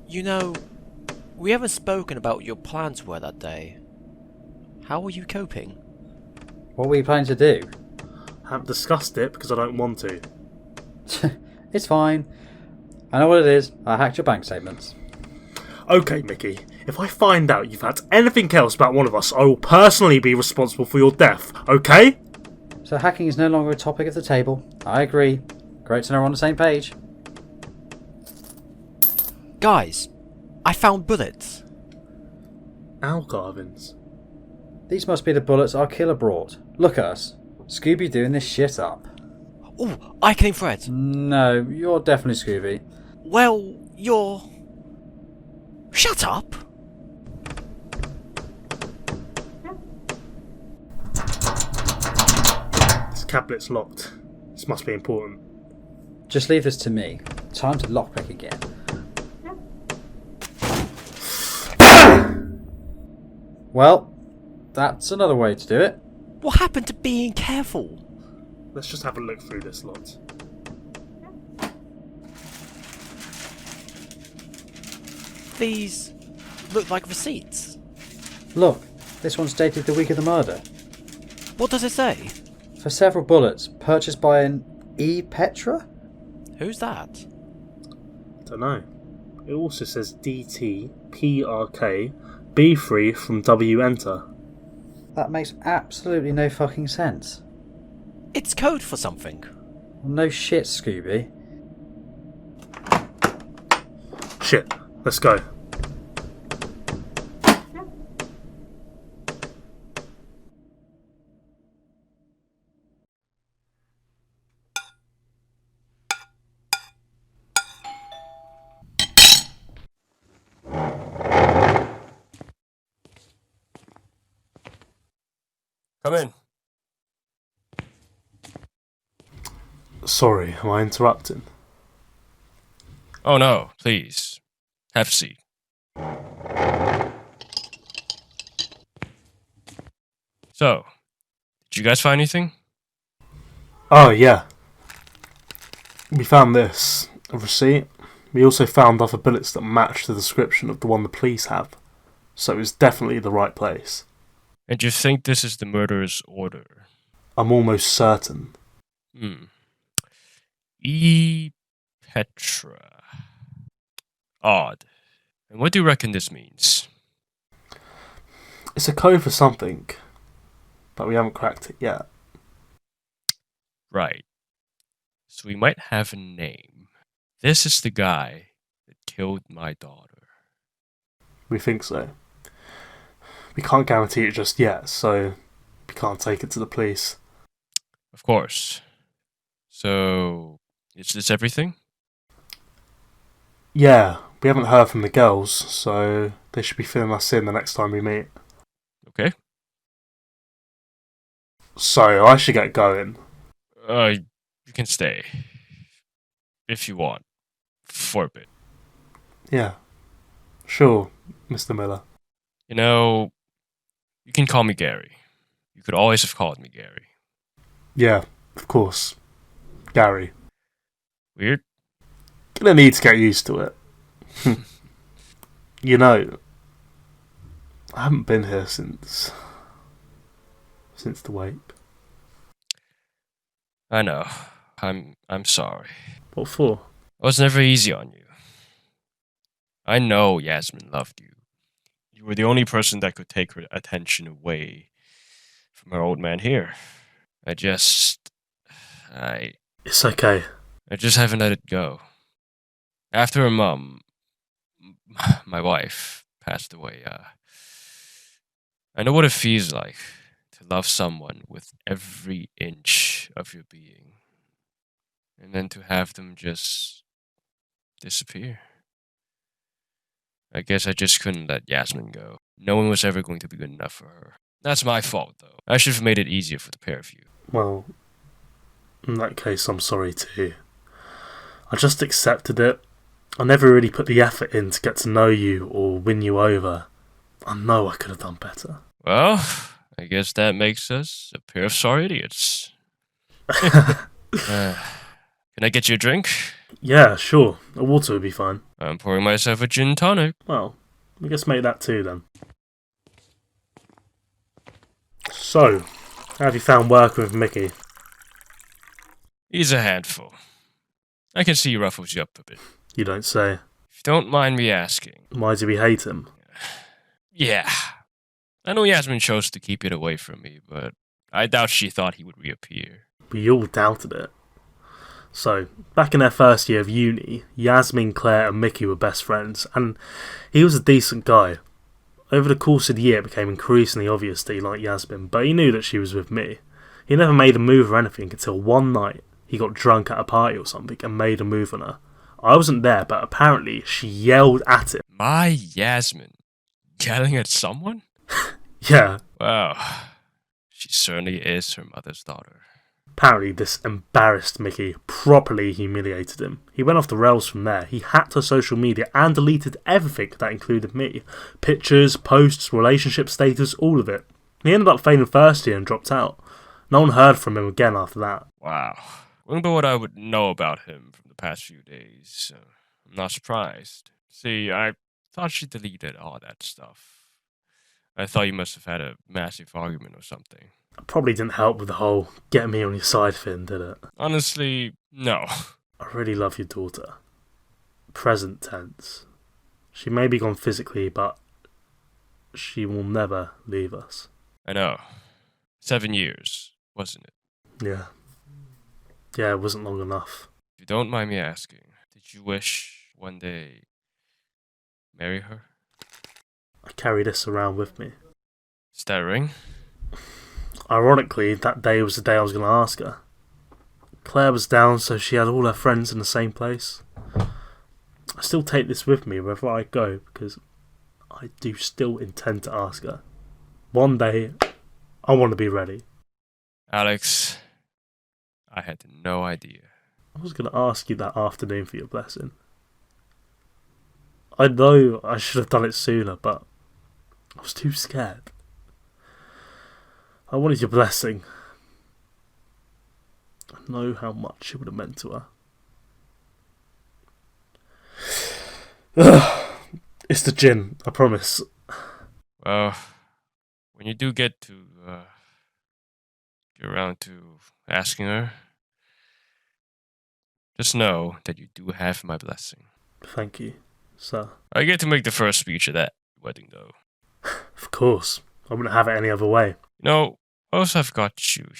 You know, we haven't spoken about what your plans were that day. How are you coping? What were you planning to do? I haven't discussed it because I don't want to. It's fine. I know what it is. I hacked your bank statements. Okay, Mickey. If I find out you've had anything else about one of us, I will personally be responsible for your death, okay? So hacking is no longer a topic of the table. I agree. Great to know we're on the same page. Guys, I found bullets. Owl carvings. These must be the bullets our killer brought. Look at us. Scooby doing this shit up. Oh, I can Fred. No, you're definitely Scooby. Well, you're... Shut up! This cabinet's locked. This must be important. Just leave this to me. Time to lockpick again. Well, that's another way to do it. What happened to being careful? Let's just have a look through this lot. These look like receipts. Look, this one's dated the week of the murder. What does it say? For several bullets, purchased by an E. Petra? Who's that? Dunno. It also says DT PRK B3 from W enter. That makes absolutely no fucking sense. It's code for something. No shit, Scooby. Shit, let's go. Come in. Sorry, am I interrupting? Oh no, please. Have a seat. So, did you guys find anything? Oh, yeah. We found this. A receipt. We also found other bullets that match the description of the one the police have. So it was definitely the right place. And you think this is the murderer's order? I'm almost certain. E. Petra. Odd. And what do you reckon this means? It's a code for something, but we haven't cracked it yet. Right. So we might have a name. This is the guy that killed my daughter. We think so. We can't guarantee it just yet, so we can't take it to the police. Of course. So, is this everything? Yeah, we haven't heard from the girls, so they should be filling us in the next time we meet. Okay. So, I should get going. You can stay. If you want. For a bit. Yeah. Sure, Mr. Miller. You know, you can call me Gary. You could always have called me Gary. Yeah, of course. Gary. Weird? Gonna need to get used to it. You know, I haven't been here since the wake. I know. I'm sorry. What for? I was never easy on you. I know Yasmin loved you. You were the only person that could take her attention away from her old man here. I just It's okay. haven't let it go. After her mom, my wife, passed away, I know what it feels like to love someone with every inch of your being. And then to have them just disappear. I guess I just couldn't let Yasmin go. No one was ever going to be good enough for her. That's my fault, though. I should have made it easier for the pair of you. Well, in that case, I'm sorry too. I just accepted it. I never really put the effort in to get to know you or win you over. I know I could have done better. Well, I guess that makes us a pair of sorry idiots. Can I get you a drink? Yeah, sure. A water would be fine. I'm pouring myself a gin tonic. Well, I guess make that too then. So, how have you found working with Mickey? He's a handful. I can see he ruffles you up a bit. You don't say. If you don't mind me asking. Why do we hate him? Yeah. I know Yasmin chose to keep it away from me, but I doubt she thought he would reappear. We all doubted it. So, back in their first year of uni, Yasmin, Claire and Mickey were best friends, and he was a decent guy. Over the course of the year it became increasingly obvious that he liked Yasmin, but he knew that she was with me. He never made a move or anything until one night he got drunk at a party or something and made a move on her. I wasn't there, but apparently she yelled at him. My Yasmin? Yelling at someone? Yeah. Wow. She certainly is her mother's daughter. Apparently this embarrassed Mickey, properly humiliated him. He went off the rails from there. He hacked her social media and deleted everything that included me. Pictures, posts, relationship status, all of it. He ended up failing first year and dropped out. No one heard from him again after that. Wow. Remember what I would know about him from the past few days. I'm not surprised. See, I thought she deleted all that stuff. I thought you must have had a massive argument or something. It probably didn't help with the whole get me on your side thing, did it? Honestly, no. I really love your daughter. Present tense. She may be gone physically, but she will never leave us. I know. 7 years, wasn't it? Yeah. Yeah, it wasn't long enough. If you don't mind me asking, did you wish one day marry her? I carry this around with me. Is that a ring? Ironically, that day was the day I was going to ask her. Claire was down, so she had all her friends in the same place. I still take this with me wherever I go because I do still intend to ask her. One day, I want to be ready. Alex, I had no idea. I was going to ask you that afternoon for your blessing. I know I should have done it sooner, but I was too scared. I wanted your blessing. I know how much it would have meant to her. It's the gin, I promise. Well, when you do get around to asking her, just know that you do have my blessing. Thank you, sir. I get to make the first speech at that wedding, though. Of course. I wouldn't have it any other way. You know, also I've got you.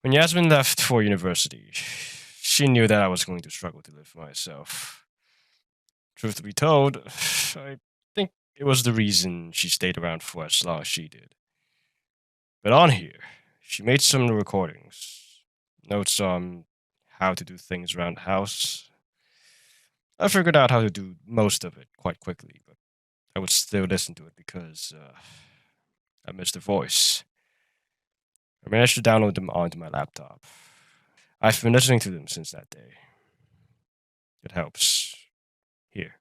When Yasmin left for university, she knew that I was going to struggle to live for myself. Truth to be told, I think it was the reason she stayed around for as long as she did. But on here, she made some recordings, notes on how to do things around the house. I figured out how to do most of it quite quickly, but I would still listen to it because I missed her voice. I managed to download them onto my laptop. I've been listening to them since that day. It helps. Here.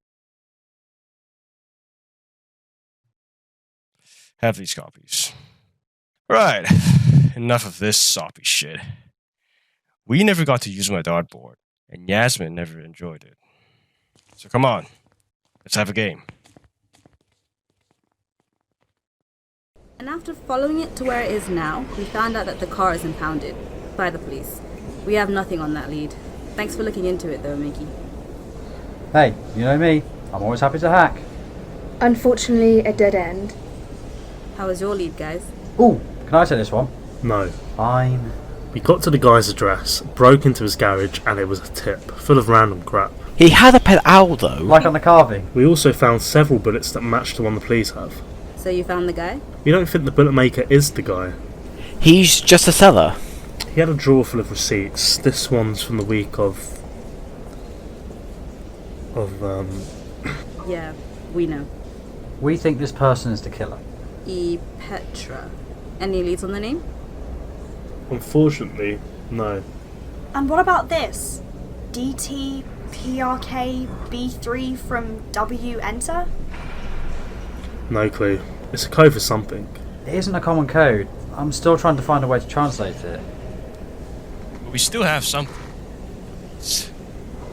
Have these copies. Right. Enough of this soppy shit. We never got to use my dartboard, and Yasmin never enjoyed it. So come on. Let's have a game. And after following it to where it is now, we found out that the car is impounded by the police. We have nothing on that lead. Thanks for looking into it though, Mickey. Hey, you know me. I'm always happy to hack. Unfortunately, a dead end. How was your lead, guys? Ooh, can I say this one? No. Fine. We got to the guy's address, broke into his garage, and it was a tip, full of random crap. He had a pet owl, though. Like on the carving. We also found several bullets that matched the one the police have. So you found the guy? We don't think the bullet maker is the guy. He's just a seller. He had a drawer full of receipts. This one's from the week of Yeah, we know. We think this person is the killer. E. Petra. Any leads on the name? Unfortunately, no. And what about this? DT PRK B3 from W enter? No clue. It's a code for something. It isn't a common code. I'm still trying to find a way to translate it. But we still have something.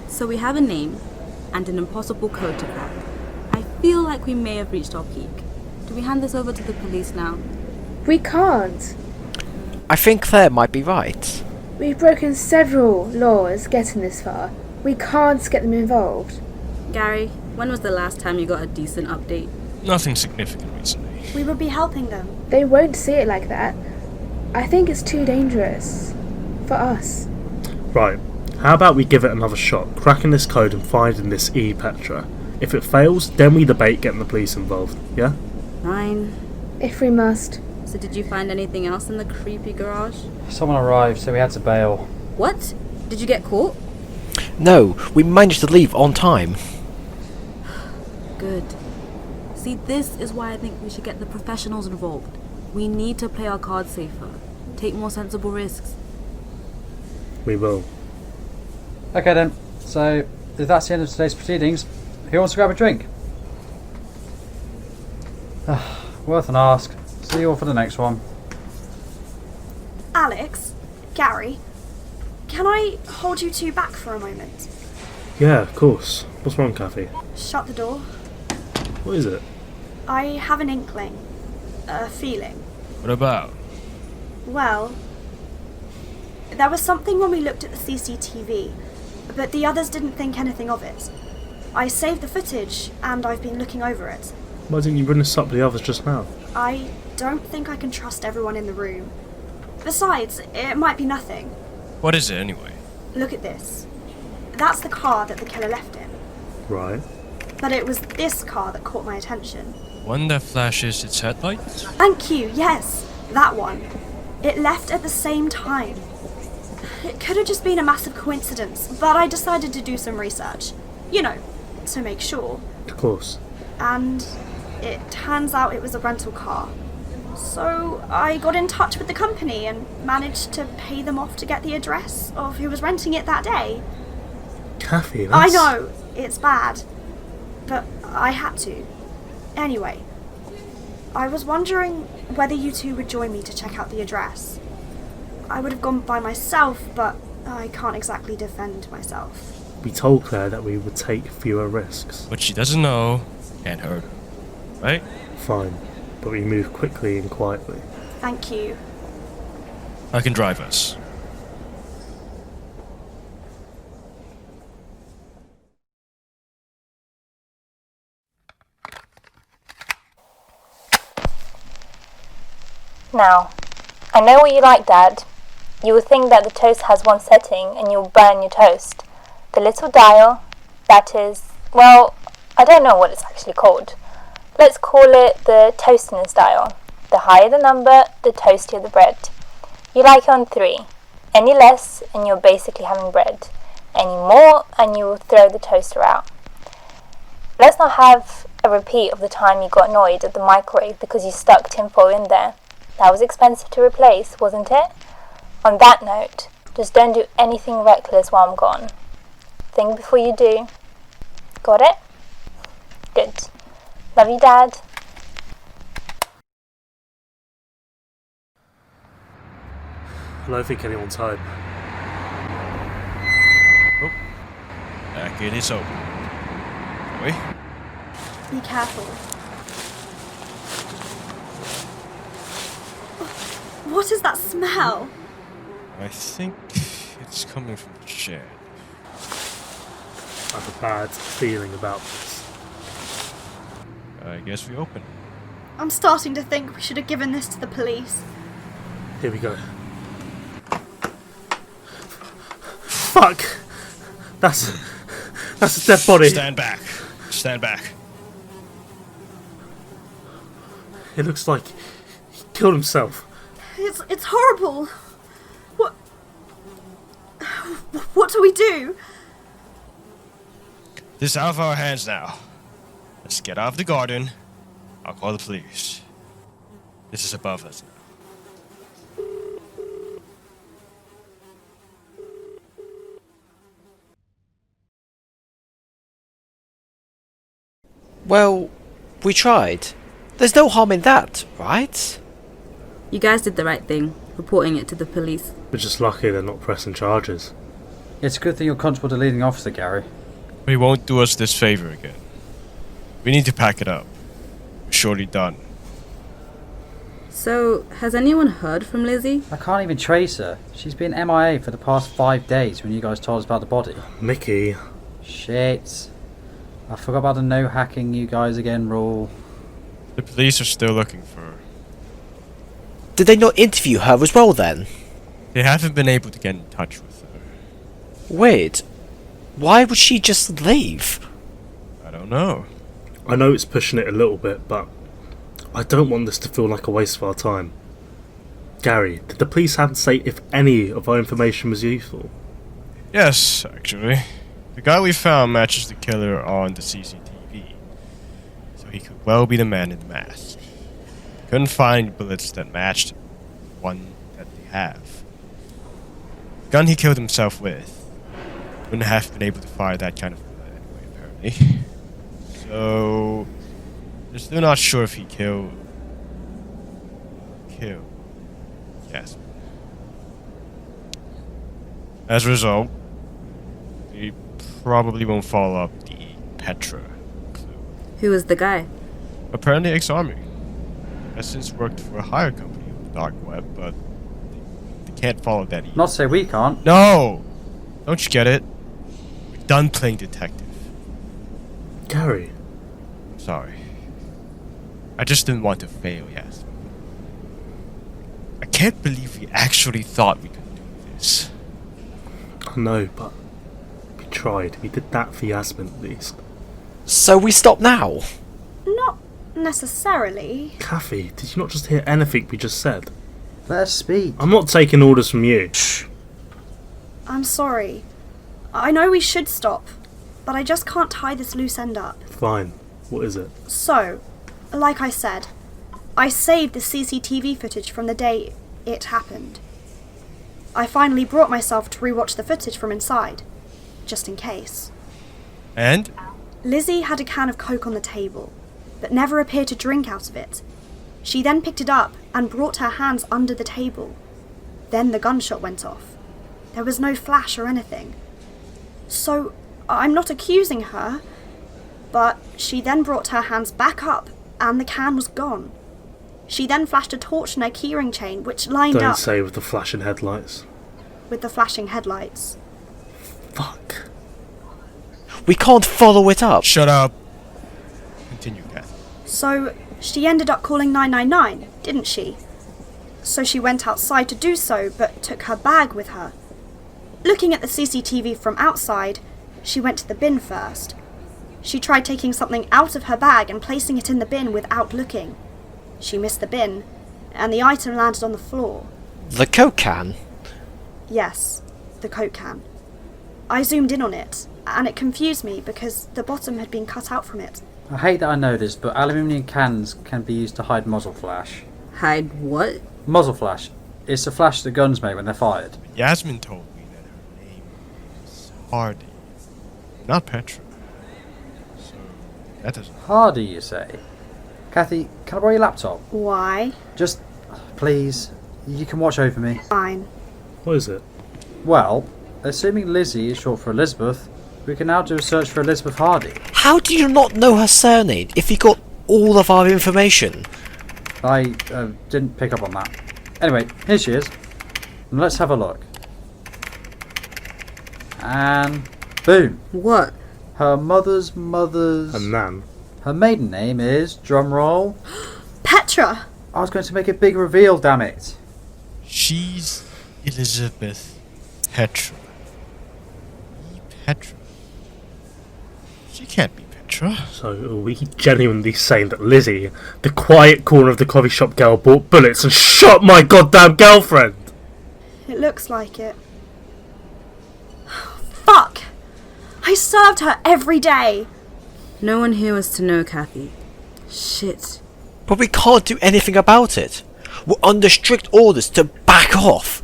So we have a name and an impossible code to crack. I feel like we may have reached our peak. Do we hand this over to the police now? We can't. I think Claire might be right. We've broken several laws getting this far. We can't get them involved. Gary, when was the last time you got a decent update? Nothing significant recently. We would be helping them. They won't see it like that. I think it's too dangerous. For us. Right. How about we give it another shot, cracking this code and finding this E. Petra. If it fails, then we debate getting the police involved, yeah? Fine. If we must. So did you find anything else in the creepy garage? Someone arrived, so we had to bail. What? Did you get caught? No, we managed to leave on time. Good. See, this is why I think we should get the professionals involved. We need to play our cards safer. Take more sensible risks. We will. Okay then, so if that's the end of today's proceedings, who wants to grab a drink? Worth an ask. See you all for the next one. Alex, Gary, can I hold you two back for a moment? Yeah, of course. What's wrong, Kathy? Shut the door. What is it? I have an inkling. a feeling. What about? Well, there was something when we looked at the CCTV, but the others didn't think anything of it. I saved the footage, and I've been looking over it. Why didn't you bring this up to the others just now? I don't think I can trust everyone in the room. Besides, it might be nothing. What is it anyway? Look at this. That's the car that the killer left in. Right. But it was this car that caught my attention. One that flashes its headlights? Thank you, yes, that one. It left at the same time. It could have just been a massive coincidence, but I decided to do some research. You know, to make sure. Of course. And it turns out it was a rental car. So I got in touch with the company and managed to pay them off to get the address of who was renting it that day. Kathy, I that's... know, it's bad, but I had to. Anyway, I was wondering whether you two would join me to check out the address. I would have gone by myself, but I can't exactly defend myself. We told Claire that we would take fewer risks. What she doesn't know can't hurt her, right? Fine, but we move quickly and quietly. Thank you. I can drive us. Now, I know what you like, Dad. You will think that the toast has one setting and you'll burn your toast. The little dial, that is, well, I don't know what it's actually called. Let's call it the toastiness dial. The higher the number, the toastier the bread. You like it on 3. Any less and you're basically having bread. Any more and you will throw the toaster out. Let's not have a repeat of the time you got annoyed at the microwave because you stuck tinfoil in there. That was expensive to replace, wasn't it? On that note, just don't do anything reckless while I'm gone. Think before you do. Got it? Good. Love you, Dad. I don't think anyone's home. Oh, that gate is open. Wait. Be careful. What is that smell? I think it's coming from the shed. I have a bad feeling about this. I guess we open. I'm starting to think we should have given this to the police. Here we go. Fuck! That's a dead body. Stand back. Stand back. It looks like he killed himself. It's horrible. What do we do? This is out of our hands now. Let's get out of the garden. I'll call the police. This is above us now. Well, we tried. There's no harm in that, right? You guys did the right thing, reporting it to the police. We're just lucky they're not pressing charges. It's a good thing you're constable to leading officer, Gary. But he won't do us this favor again. We need to pack it up. We're surely done. So, has anyone heard from Lizzie? I can't even trace her. She's been MIA for the past 5 days when you guys told us about the body. Mickey. Shit. I forgot about the no hacking you guys again rule. The police are still looking for her. Did they not interview her as well then? They haven't been able to get in touch with her. Weird. Why would she just leave? I don't know. I know it's pushing it a little bit, but I don't want this to feel like a waste of our time. Gary, did the police have to say if any of our information was useful? Yes, actually. The guy we found matches the killer on the CCTV. So he could well be the man in the mask. Couldn't find bullets that matched the one that they have. The gun he killed himself with wouldn't have been able to fire that kind of bullet anyway, apparently. So they're still not sure if he killed Yes. As a result, they probably won't follow up the Petra clue. Who was the guy? Apparently ex-army. has since worked for a higher company on the dark web, but they can't follow that either. Not to say we can't. No! Don't you get it? We're done playing detective. Gary. I'm sorry. I just didn't want to fail, yes. I can't believe we actually thought we could do this. I know, but we tried. We did that for Yasmin at least. So we stop now? Not necessarily. Kathy, did you not just hear anything we just said? Let us speak. I'm not taking orders from you. I'm sorry. I know we should stop, but I just can't tie this loose end up. Fine. What is it? So, like I said, I saved the CCTV footage from the day it happened. I finally brought myself to rewatch the footage from inside, just in case. And? Lizzie had a can of Coke on the table, but never appeared to drink out of it. She then picked it up and brought her hands under the table. Then the gunshot went off. There was no flash or anything. So, I'm not accusing her, but she then brought her hands back up and the can was gone. She then flashed a torch in her keyring chain, which lined Don't up say with the flashing headlights. with the flashing headlights. Fuck. We can't follow it up. Shut up. Continue, Kathy. So, she ended up calling 999, didn't she? So she went outside to do so, but took her bag with her. Looking at the CCTV from outside, she went to the bin first. She tried taking something out of her bag and placing it in the bin without looking. She missed the bin, and the item landed on the floor. The Coke can? Yes, the Coke can. I zoomed in on it, and it confused me because the bottom had been cut out from it. I hate that I know this, but aluminium cans can be used to hide muzzle flash. Hide what? Muzzle flash. It's the flash the guns make when they're fired. Yasmin told me that her name is Hardy, not Petra. So, that doesn't... Hardy, you say? Kathy, can I borrow your laptop? Why? Just, please. You can watch over me. Fine. What is it? Well, assuming Lizzie is short for Elizabeth, we can now do a search for Elizabeth Hardy. How do you not know her surname if you got all of our information? I didn't pick up on that. Anyway, here she is. And let's have a look. And boom. What? Her mother's... A nan. Her maiden name is, drumroll, Petra! I was going to make a big reveal, damn it. She's Elizabeth Petra. Petra. She can't be Petra. So are we genuinely saying that Lizzie, the quiet corner of the coffee shop girl, bought bullets and shot my goddamn girlfriend? It looks like it. Fuck! I served her every day! No one here was to know, Kathy. Shit. But we can't do anything about it. We're under strict orders to back off.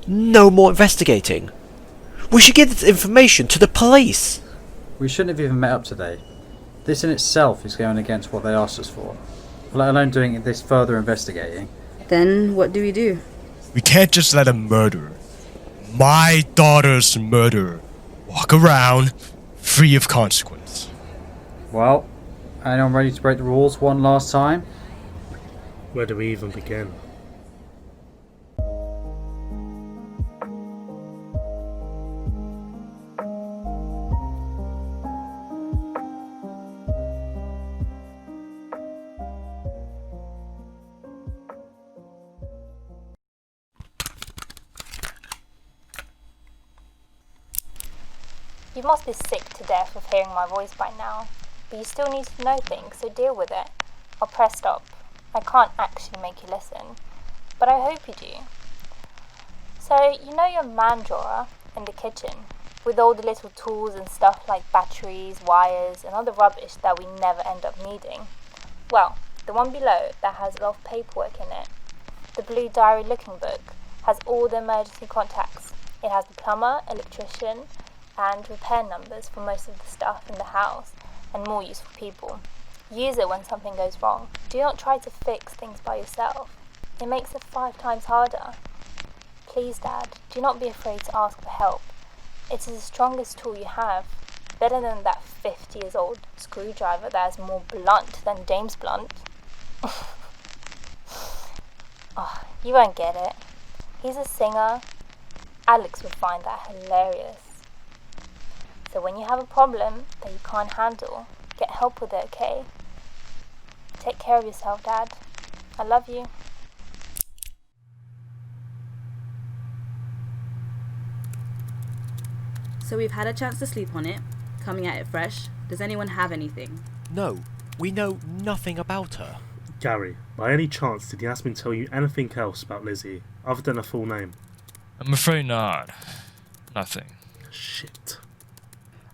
No more investigating. We should give this information to the police. We shouldn't have even met up today. This in itself is going against what they asked us for, let alone doing this further investigating. Then what do we do? We can't just let a murderer, my daughter's murderer, walk around free of consequence. Well, anyone ready to break the rules one last time? Where do we even begin? You must be sick to death of hearing my voice by now, but you still need to know things, so deal with it. I'll press stop. I can't actually make you listen, but I hope you do. So, you know your man drawer in the kitchen, with all the little tools and stuff like batteries, wires, and other rubbish that we never end up needing? Well, the one below that has a lot of paperwork in it, the blue diary looking book, has all the emergency contacts. It has the plumber, electrician, and repair numbers for most of the stuff in the house, and more useful people. Use it when something goes wrong. Do not try to fix things by yourself. It makes it 5 times harder. Please, Dad, do not be afraid to ask for help. It is the strongest tool you have, better than that 50 years old screwdriver that is more blunt than James Blunt. You won't get it. He's a singer. Alex would find that hilarious. So when you have a problem that you can't handle, get help with it, okay? Take care of yourself, Dad. I love you. So we've had a chance to sleep on it, coming at it fresh. Does anyone have anything? No, we know nothing about her. Gary, by any chance did Yasmin tell you anything else about Lizzie, other than her full name? I'm afraid not. Nothing. Shit.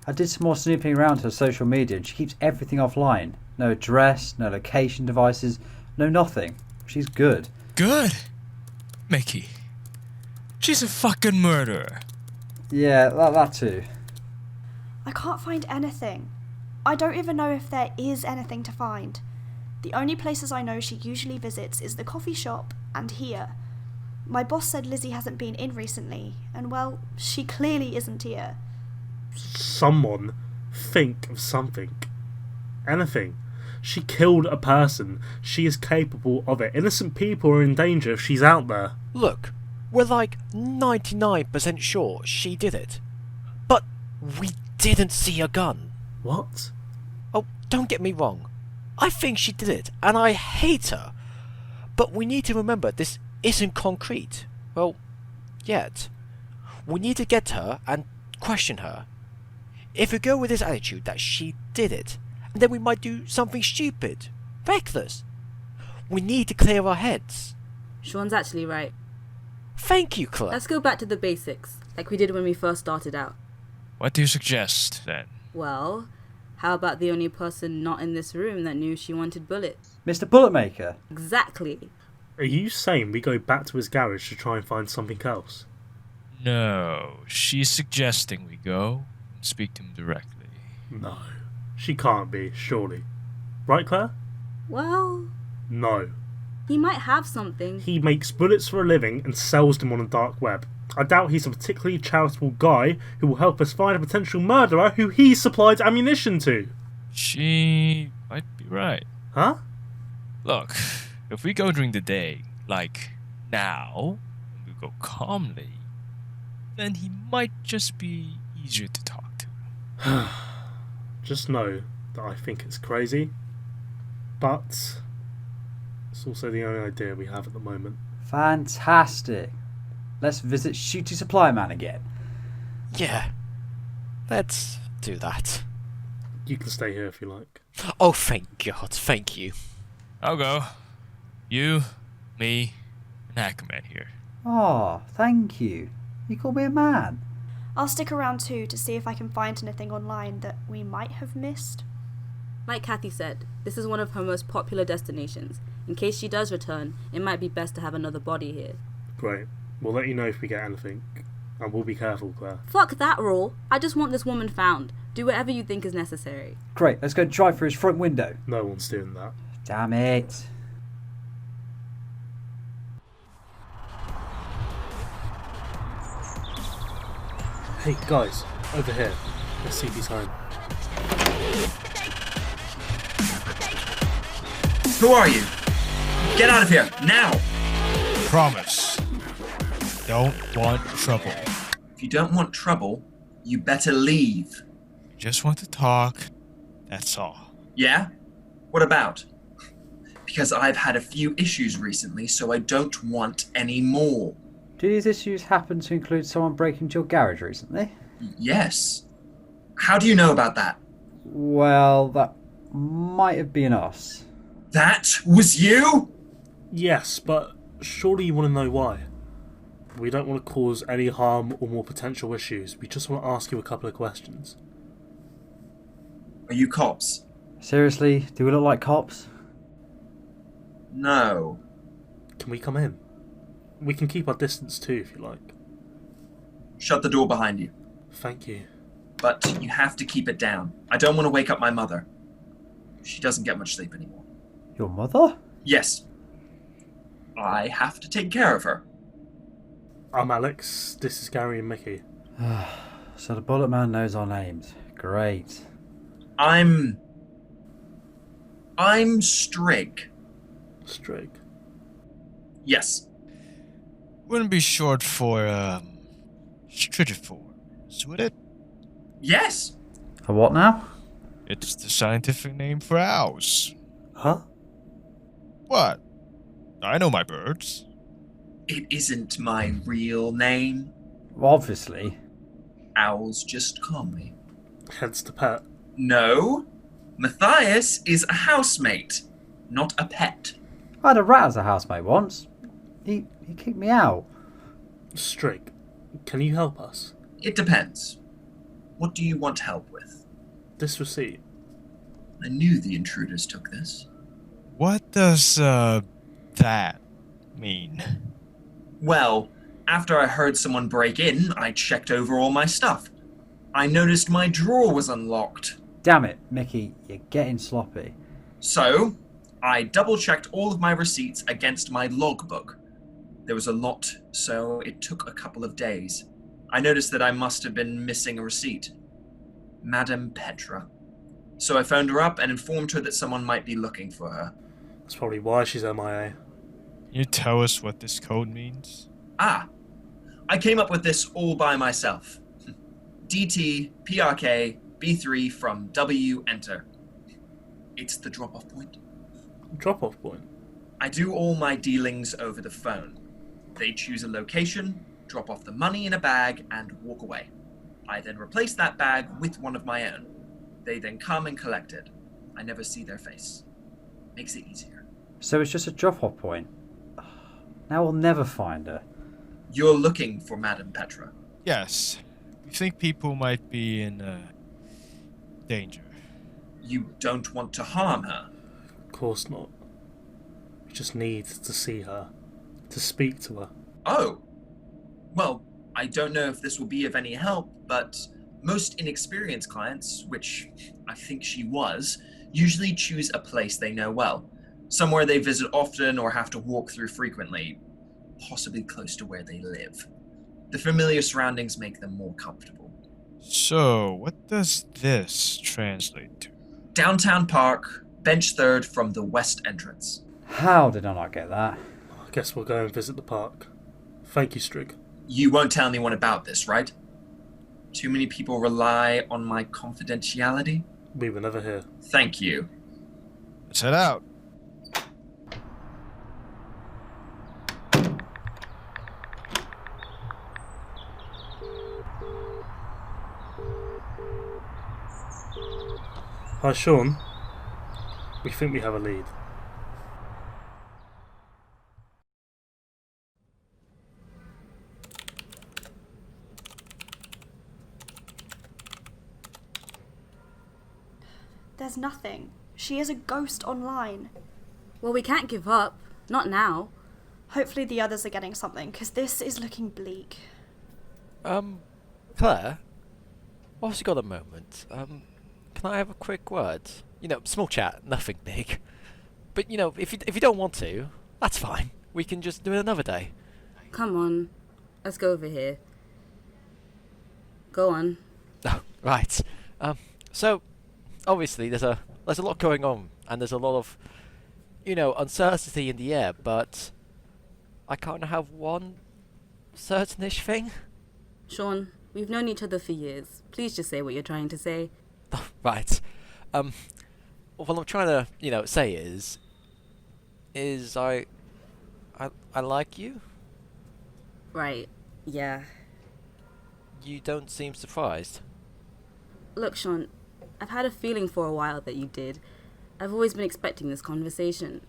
I did some more snooping around her social media and she keeps everything offline. No address, no location devices, no nothing. She's good. Good? Mickey. She's a fucking murderer. Yeah, that too. I can't find anything. I don't even know if there is anything to find. The only places I know she usually visits is the coffee shop and here. My boss said Lizzie hasn't been in recently, and well, she clearly isn't here. Someone think of something. Anything. She killed a person. She is capable of it. Innocent people are in danger if she's out there. Look, we're like 99% sure she did it. But we didn't see a gun. What? Oh, don't get me wrong. I think she did it, and I hate her. But we need to remember this isn't concrete. Well, yet. We need to get her and question her. If we go with this attitude that she did it, then we might do something stupid, reckless. We need to clear our heads. Sean's actually right. Thank you, Claire. Let's go back to the basics, like we did when we first started out. What do you suggest, then? Well, how about the only person not in this room that knew she wanted bullets? Mr. Bulletmaker? Exactly. Are you saying we go back to his garage to try and find something else? No, she's suggesting we go and speak to him directly. No, she can't be, surely. Right, Claire? Well, No. he might have something. He makes bullets for a living and sells them on the dark web. I doubt he's a particularly charitable guy who will help us find a potential murderer who he supplied ammunition to. She might be right. Huh? Look, if we go during the day, like now, and we go calmly, then he might just be easier to talk to. Just know that I think it's crazy, but it's also the only idea we have at the moment. Fantastic. Let's visit Shooty Supply Man again. Yeah, let's do that. You can stay here if you like. Oh, thank God, thank you. I'll go. You, me, and Hackerman here. Oh, thank you. You call me a man. I'll stick around too to see if I can find anything online that we might have missed. Like Kathy said, this is one of her most popular destinations. In case she does return, it might be best to have another body here. Great. We'll let you know if we get anything. And we'll be careful, Claire. Fuck that, Raw. I just want this woman found. Do whatever you think is necessary. Great, let's go drive through his front window. No one's doing that. Damn it. Hey, guys. Over here. Let's see if he's home. Who are you? Get out of here, now! Promise. Don't want trouble. If you don't want trouble, you better leave. Just want to talk. That's all. Yeah? What about? Because I've had a few issues recently, so I don't want any more. Do these issues happen to include someone breaking into your garage recently? Yes. How do you know about that? Well, that might have been us. That was you? Yes, but surely you want to know why. We don't want to cause any harm or more potential issues. We just want to ask you a couple of questions. Are you cops? Seriously, do we look like cops? No. Can we come in? We can keep our distance too, if you like. Shut the door behind you. Thank you. But you have to keep it down. I don't want to wake up my mother. She doesn't get much sleep anymore. Your mother? Yes. I have to take care of her. I'm Alex. This is Gary and Mickey. So the Bullet Man knows our names. Great. I'm Strig. Strig. Yes. Wouldn't be short for, stratiforms, would it? Yes. A what now? It's the scientific name for owls. Huh? What? I know my birds. It isn't my real name. Obviously. Owls just call me. Hence the pet. No. Matthias is a housemate, not a pet. I had a rat as a housemate once. He kicked me out. Strig, can you help us? It depends. What do you want help with? This receipt. I knew the intruders took this. What does, that mean? Well, after I heard someone break in, I checked over all my stuff. I noticed my drawer was unlocked. Damn it, Mickey, you're getting sloppy. So, I double-checked all of my receipts against my logbook. There was a lot, so it took a couple of days. I noticed that I must have been missing a receipt. Madame Petra. So I phoned her up and informed her that someone might be looking for her. That's probably why she's MIA. Can you tell us what this code means? Ah, I came up with this all by myself. DT, PRK, B3 from W, enter. It's the drop-off point. Drop-off point? I do all my dealings over the phone. They choose a location, drop off the money in a bag, and walk away. I then replace that bag with one of my own. They then come and collect it. I never see their face. Makes it easier. So it's just a drop-off point. Now we'll never find her. You're looking for Madame Petra. Yes. We think people might be in, danger. You don't want to harm her? Of course not. We just need to see her. To speak to her. Oh. Well, I don't know if this will be of any help, but most inexperienced clients, which I think she was, usually choose a place they know well. Somewhere they visit often or have to walk through frequently, possibly close to where they live. The familiar surroundings make them more comfortable. So, what does this translate to? Downtown Park, bench third from the west entrance. How did I not get that? I guess we'll go and visit the park. Thank you, Strig. You won't tell anyone about this, right? Too many people rely on my confidentiality? We were never here. Thank you. Let's head out. Hi, Sean. We think we have a lead. There's nothing. She is a ghost online. Well, we can't give up. Not now. Hopefully the others are getting something, because this is looking bleak. Claire? Whilst you got a moment, can I have a quick word? You know, small chat, nothing big. But, you know, if you don't want to, that's fine. We can just do it another day. Come on. Let's go over here. Go on. Oh, right. So, obviously, there's a lot going on, and there's a lot of, you know, uncertainty in the air, but I kind of have one certain-ish thing. Sean, we've known each other for years. Please just say what you're trying to say. Oh, right. What I'm trying to, you know, say is I like you. Right. Yeah. You don't seem surprised. Look, Sean, I've had a feeling for a while that you did. I've always been expecting this conversation.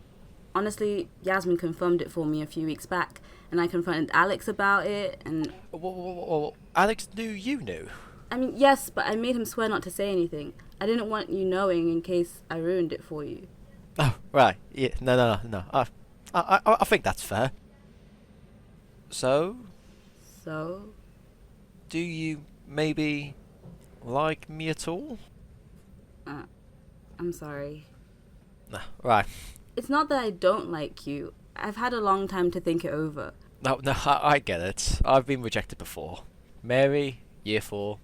Honestly, Yasmin confirmed it for me a few weeks back, and I confronted Alex about it, and... Whoa. Alex knew you knew? I mean, yes, but I made him swear not to say anything. I didn't want you knowing in case I ruined it for you. Oh, right. Yeah, no. I think that's fair. So? So? Do you maybe like me at all? I'm sorry. No, right. It's not that I don't like you. I've had a long time to think it over. No, I get it. I've been rejected before. Mary, year 4.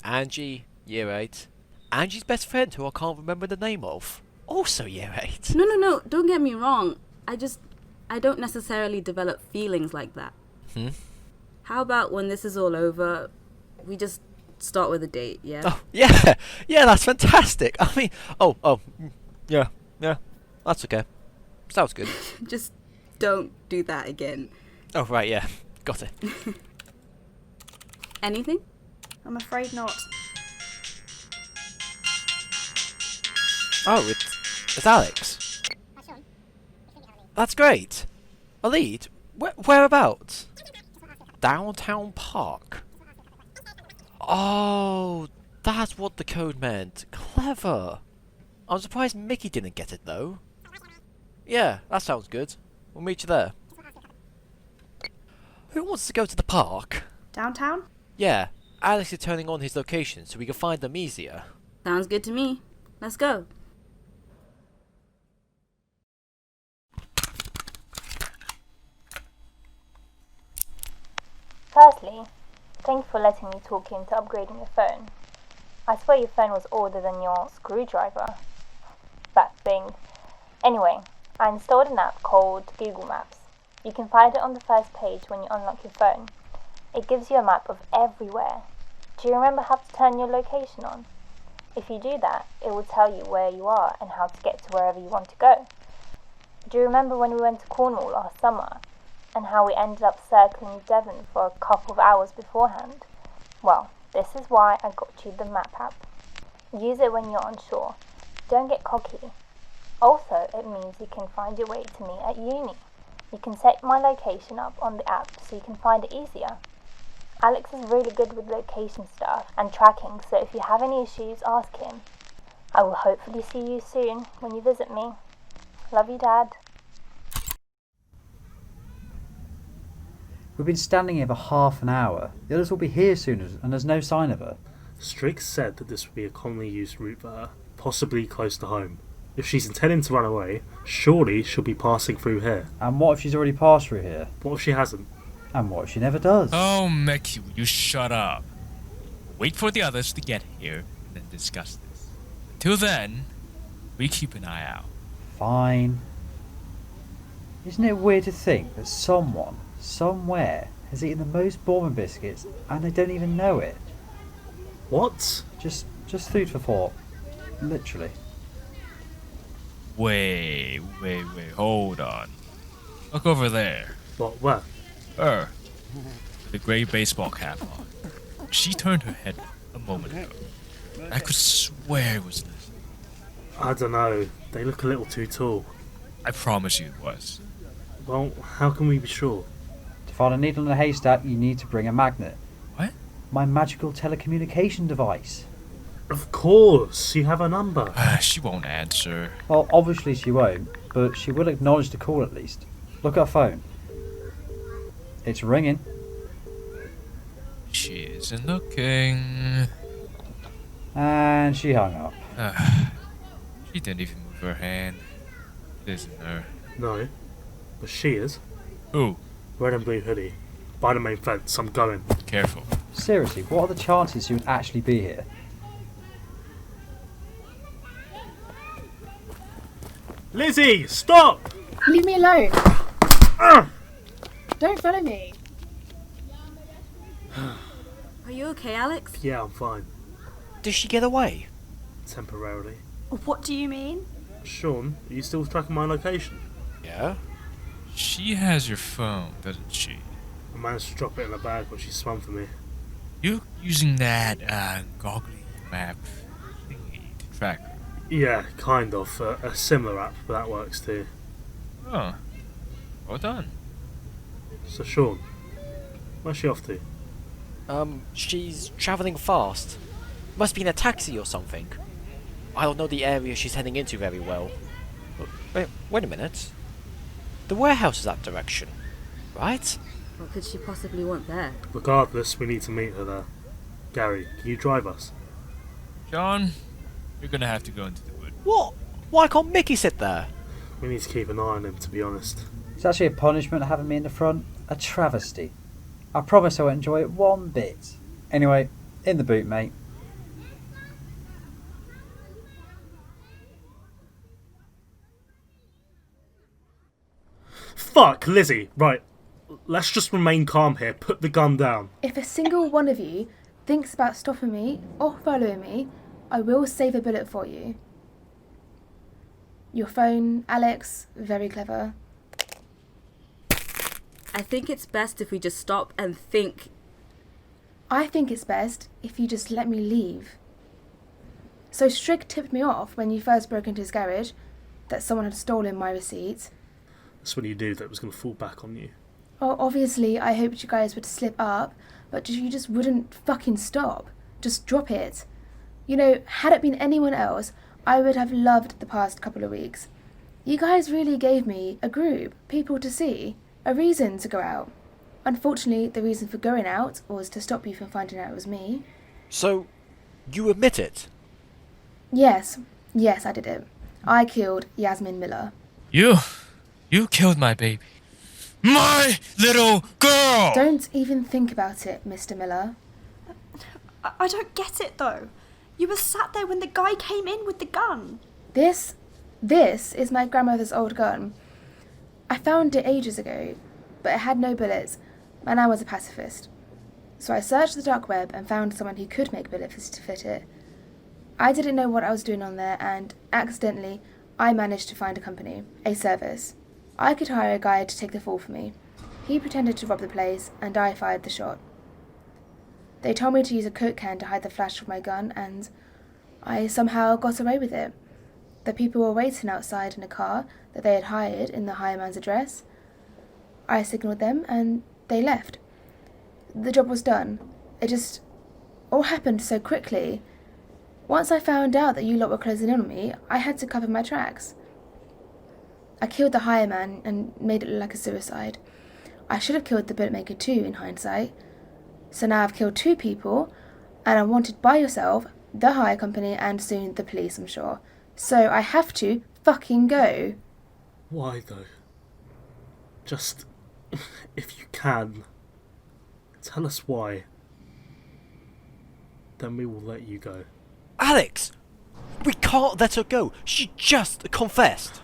Angie, year 8. Angie's best friend, who I can't remember the name of, also year 8. No, don't get me wrong. I don't necessarily develop feelings like that. How about when this is all over, we just start with a date, yeah? Oh, yeah, yeah, that's fantastic. I mean, yeah, that's okay. Sounds good. Just don't do that again. Oh, right, yeah, got it. Anything? I'm afraid not. Oh, it's Alex. That's great. A lead? Whereabouts? Downtown Park. Oh, that's what the code meant. Clever. I'm surprised Mickey didn't get it, though. Yeah, that sounds good. We'll meet you there. Who wants to go to the park? Downtown? Yeah, Alex is turning on his location so we can find them easier. Sounds good to me. Let's go. Firstly, thank you for letting me talk you into upgrading your phone. I swear your phone was older than your screwdriver. That thing. Anyway, I installed an app called Google Maps. You can find it on the first page when you unlock your phone. It gives you a map of everywhere. Do you remember how to turn your location on? If you do that, it will tell you where you are and how to get to wherever you want to go. Do you remember when we went to Cornwall last summer and how we ended up circling Devon for a couple of hours beforehand? Well, this is why I got you the map app. Use it when you're unsure. Don't get cocky. Also, it means you can find your way to me at uni. You can set my location up on the app so you can find it easier. Alex is really good with location stuff and tracking, so if you have any issues, ask him. I will hopefully see you soon when you visit me. Love you, Dad. We've been standing here for half an hour. The others will be here soon, and there's no sign of her. Strix said that this would be a commonly used route for her, possibly close to home. If she's intending to run away, surely she'll be passing through here. And what if she's already passed through here? What if she hasn't? And what if she never does? Oh, Mickey, will you shut up? Wait for the others to get here and then discuss this. Until then, we keep an eye out. Fine. Isn't it weird to think that someone, somewhere, has eaten the most bourbon biscuits and they don't even know it? What? Just food for thought. Literally. Wait, hold on. Look over there. What, where? Her, with the grey baseball cap on. She turned her head a moment ago. I could swear it was Liz. I don't know. They look a little too tall. I promise you it was. Well, how can we be sure? To find a needle in a haystack, you need to bring a magnet. What? My magical telecommunication device. Of course, you have a number. She won't answer. Well, obviously she won't, but she will acknowledge the call at least. Look at her phone. It's ringing. She isn't looking. And she hung up. She didn't even move her hand. It isn't her. No, but she is. Who? Red and blue hoodie. By the main fence, I'm going. Careful. Seriously, what are the chances she would actually be here? Lizzie, stop! Leave me alone. Don't follow me. Are you okay, Alex? Yeah, I'm fine. Did she get away? Temporarily. What do you mean? Sean, are you still tracking my location? Yeah? She has your phone, doesn't she? I managed to drop it in a bag when she swam for me. You using that goggly map thingy to track her? Yeah, kind of. A similar app, but that works too. Oh. Well done. So Sean, where's she off to? She's travelling fast. Must be in a taxi or something. I don't know the area she's heading into very well. Wait a minute. The warehouse is that direction, right? What could she possibly want there? Regardless, we need to meet her there. Gary, can you drive us? John, you're gonna have to go into the wood. What? Why can't Mickey sit there? We need to keep an eye on him, to be honest. It's actually a punishment having me in the front. A travesty. I promise I won't enjoy it one bit. Anyway, in the boot, mate. Fuck, Lizzie! Right, let's just remain calm here. Put the gun down. If a single one of you thinks about stopping me or following me, I will save a bullet for you. Your phone, Alex, very clever. I think it's best if we just stop and think. I think it's best if you just let me leave. So Strick tipped me off when you first broke into his garage that someone had stolen my receipt. That's when you knew that it was going to fall back on you. Oh, obviously I hoped you guys would slip up, but you just wouldn't fucking stop. Just drop it. You know, had it been anyone else, I would have loved the past couple of weeks. You guys really gave me a group, people to see, a reason to go out. Unfortunately, the reason for going out was to stop you from finding out it was me. So, you admit it? Yes, I did it. I killed Yasmin Miller. You killed my baby. My little girl! Don't even think about it, Mr. Miller. I don't get it though. You were sat there when the guy came in with the gun. This is my grandmother's old gun. I found it ages ago, but it had no bullets, and I was a pacifist. So I searched the dark web and found someone who could make bullets to fit it. I didn't know what I was doing on there, and accidentally, I managed to find a company, a service. I could hire a guy to take the fall for me. He pretended to rob the place, and I fired the shot. They told me to use a Coke can to hide the flash of my gun, and I somehow got away with it. The people were waiting outside in a car that they had hired in the hireman's address. I signalled them, and they left. The job was done. It just all happened so quickly. Once I found out that you lot were closing in on me, I had to cover my tracks. I killed the hireman and made it look like a suicide. I should have killed the bootmaker too, in hindsight. So now I've killed 2 people, and I'm wanted by yourself, the hire company, and soon the police, I'm sure. So I have to fucking go. Why though? Just, if you can, tell us why. Then we will let you go. Alex! We can't let her go. She just confessed.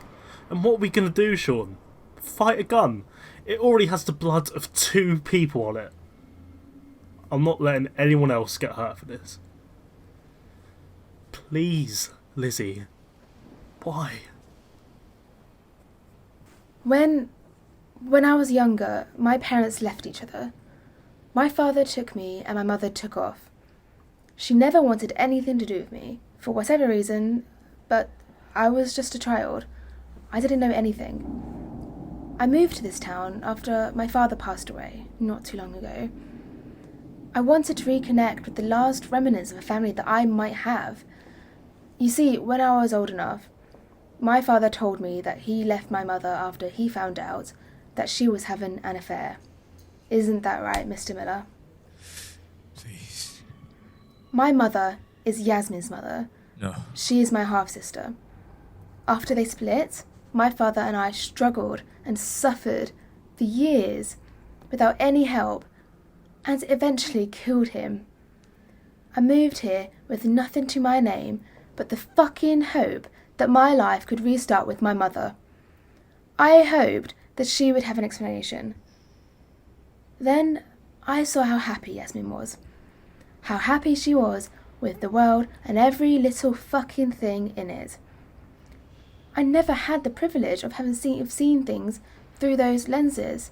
And what are we going to do, Sean? Fight a gun? It already has the blood of 2 people on it. I'm not letting anyone else get hurt for this. Please, Lizzie. Why? When I was younger, my parents left each other. My father took me and my mother took off. She never wanted anything to do with me, for whatever reason, but I was just a child. I didn't know anything. I moved to this town after my father passed away, not too long ago. I wanted to reconnect with the last remnants of a family that I might have. You see, when I was old enough, my father told me that he left my mother after he found out that she was having an affair. Isn't that right, Mr. Miller? Please. My mother is Yasmin's mother. No. She is my half-sister. After they split, my father and I struggled and suffered for years without any help, and eventually killed him. I moved here with nothing to my name but the fucking hope that my life could restart with my mother. I hoped that she would have an explanation. Then I saw how happy Yasmin was. How happy she was with the world and every little fucking thing in it. I never had the privilege of having seen things through those lenses.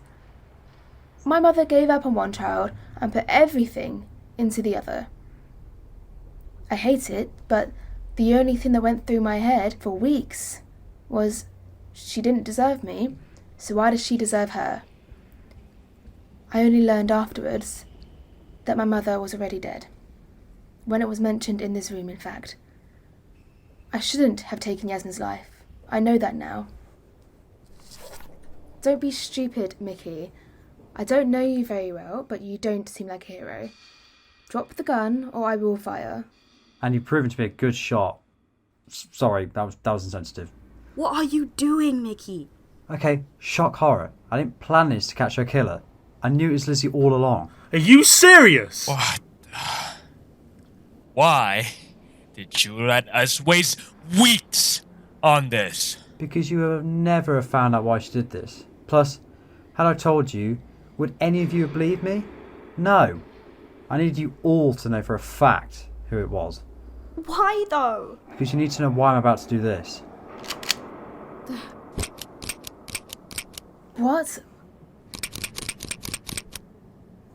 My mother gave up on one child and put everything into the other. I hate it, but the only thing that went through my head for weeks was she didn't deserve me, so why does she deserve her? I only learned afterwards that my mother was already dead. When it was mentioned in this room, in fact. I shouldn't have taken Yasmin's life. I know that now. Don't be stupid, Mickey. I don't know you very well, but you don't seem like a hero. Drop the gun, or I will fire. And you've proven to be a good shot. Sorry, that was insensitive. What are you doing, Mickey? Okay, shock horror. I didn't plan this to catch her killer. I knew it was Lizzie all along. Are you serious? What? Why did you let us waste weeks on this? Because you would never have found out why she did this. Plus, had I told you, Would any of you believe me? No. I needed you all to know for a fact who it was. Why though? Because you need to know why I'm about to do this. What?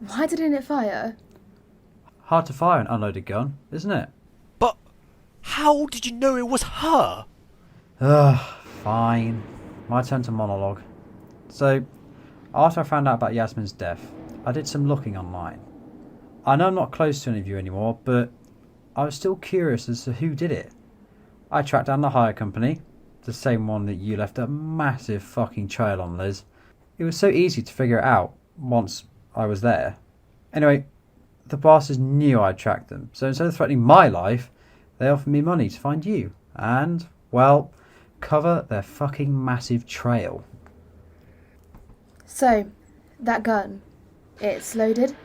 Why didn't it fire? Hard to fire an unloaded gun, isn't it? But how did you know it was her? Ugh, fine. My turn to monologue. So, after I found out about Yasmin's death, I did some looking online. I know I'm not close to any of you anymore, but I was still curious as to who did it. I tracked down the hire company, the same one that you left a massive fucking trail on, Liz. It was so easy to figure it out once I was there. Anyway, the bosses knew I'd tracked them, so instead of threatening my life, they offered me money to find you and, well, cover their fucking massive trail. So, that gun, it's loaded?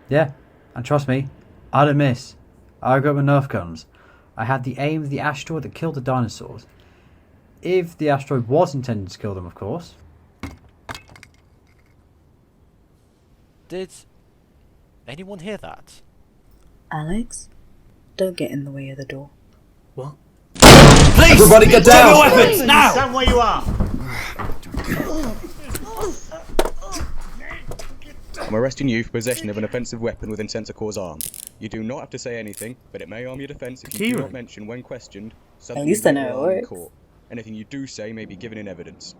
Yeah, and trust me, I don't miss. I got my Nerf guns. I had the aim of the asteroid that killed the dinosaurs. If the asteroid was intended to kill them, of course. Did anyone hear that? Alex, don't get in the way of the door. What? Please! Everybody get down! Take your weapons, now! Stand where you are! I'm arresting you for possession of an offensive weapon with intent to cause harm. You do not have to say anything, but it may harm your defence if you do not mention when questioned something At least you I may know it harm in works. court. Anything you do say may be given in evidence.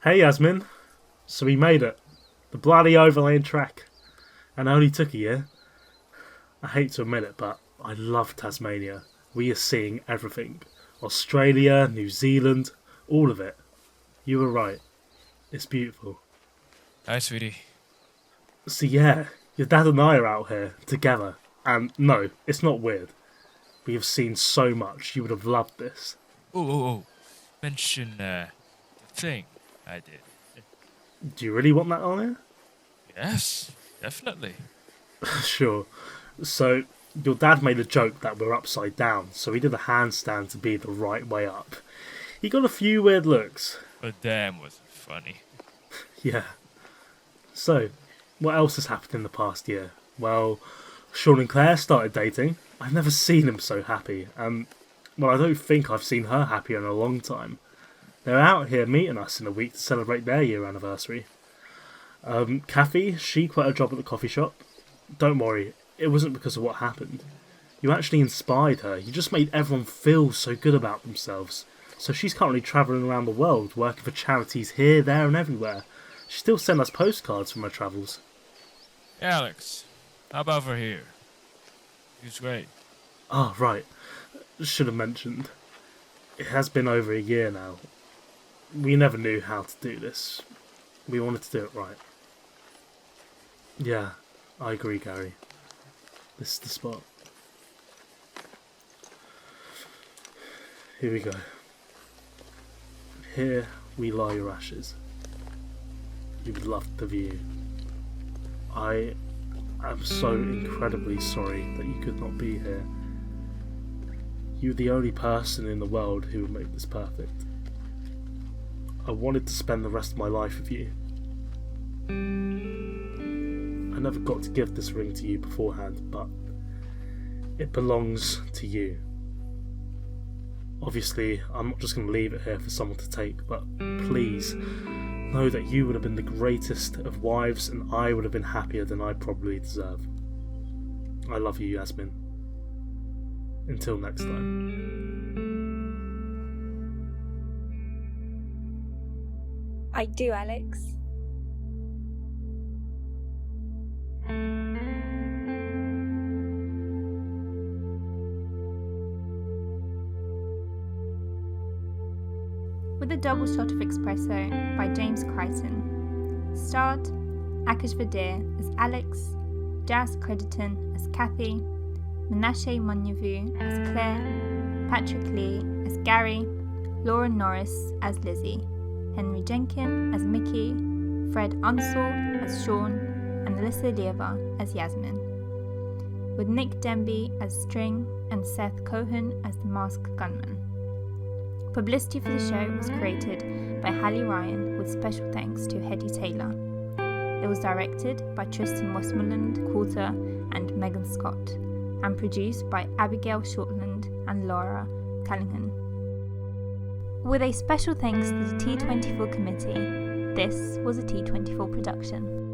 Hey Yasmin, so we made it. The bloody overland track. And it only took a year. I hate to admit it, but I love Tasmania. We are seeing everything. Australia, New Zealand, all of it. You were right. It's beautiful. Hi, sweetie. So yeah, your dad and I are out here, together. And no, it's not weird. We have seen so much. You would have loved this. Oh. Mention, the thing I did. Do you really want that on here? Yes, definitely. Sure. So, your dad made a joke that we're upside down, so he did a handstand to be the right way up. He got a few weird looks. But damn, was it funny. Yeah. So, what else has happened in the past year? Well, Sean and Claire started dating. I've never seen them so happy. Well, I don't think I've seen her happier in a long time. They're out here meeting us in a week to celebrate their year anniversary. Kathy, she quit her job at the coffee shop. Don't worry, it wasn't because of what happened. You actually inspired her. You just made everyone feel so good about themselves. So she's currently travelling around the world, working for charities here, there and everywhere. She still sends us postcards from her travels. Alex, how about for here? He's great. Oh, right. Should have mentioned. It has been over a year now. We never knew how to do this. We wanted to do it right. Yeah, I agree, Gary. This is the spot. Here we go. Here we lie your ashes. You would love the view. I am so incredibly sorry that you could not be here. You're the only person in the world who would make this perfect. I wanted to spend the rest of my life with you. I never got to give this ring to you beforehand, but it belongs to you. Obviously, I'm not just going to leave it here for someone to take, but please know that you would have been the greatest of wives and I would have been happier than I probably deserve. I love you, Yasmin. Until next time. I do, Alex. With a double shot of Espresso by James Crichton. Starred Akash Vadir as Alex, Jas Crediton as Kathy, Menashe Monyavu as Claire, Patrick Lee as Gary, Laura Norris as Lizzie, Henry Jenkin as Mickey, Fred Unsall as Sean and Alyssa Lieva as Yasmin, with Nick Denby as String and Seth Cohen as the masked gunman. Publicity for the show was created by Hallie Ryan with special thanks to Hetty Taylor. It was directed by Tristan Westmoreland Coulter and Megan Scott, and produced by Abigail Shortland and Laura Callahan. With a special thanks to the T24 committee, this was a T24 production.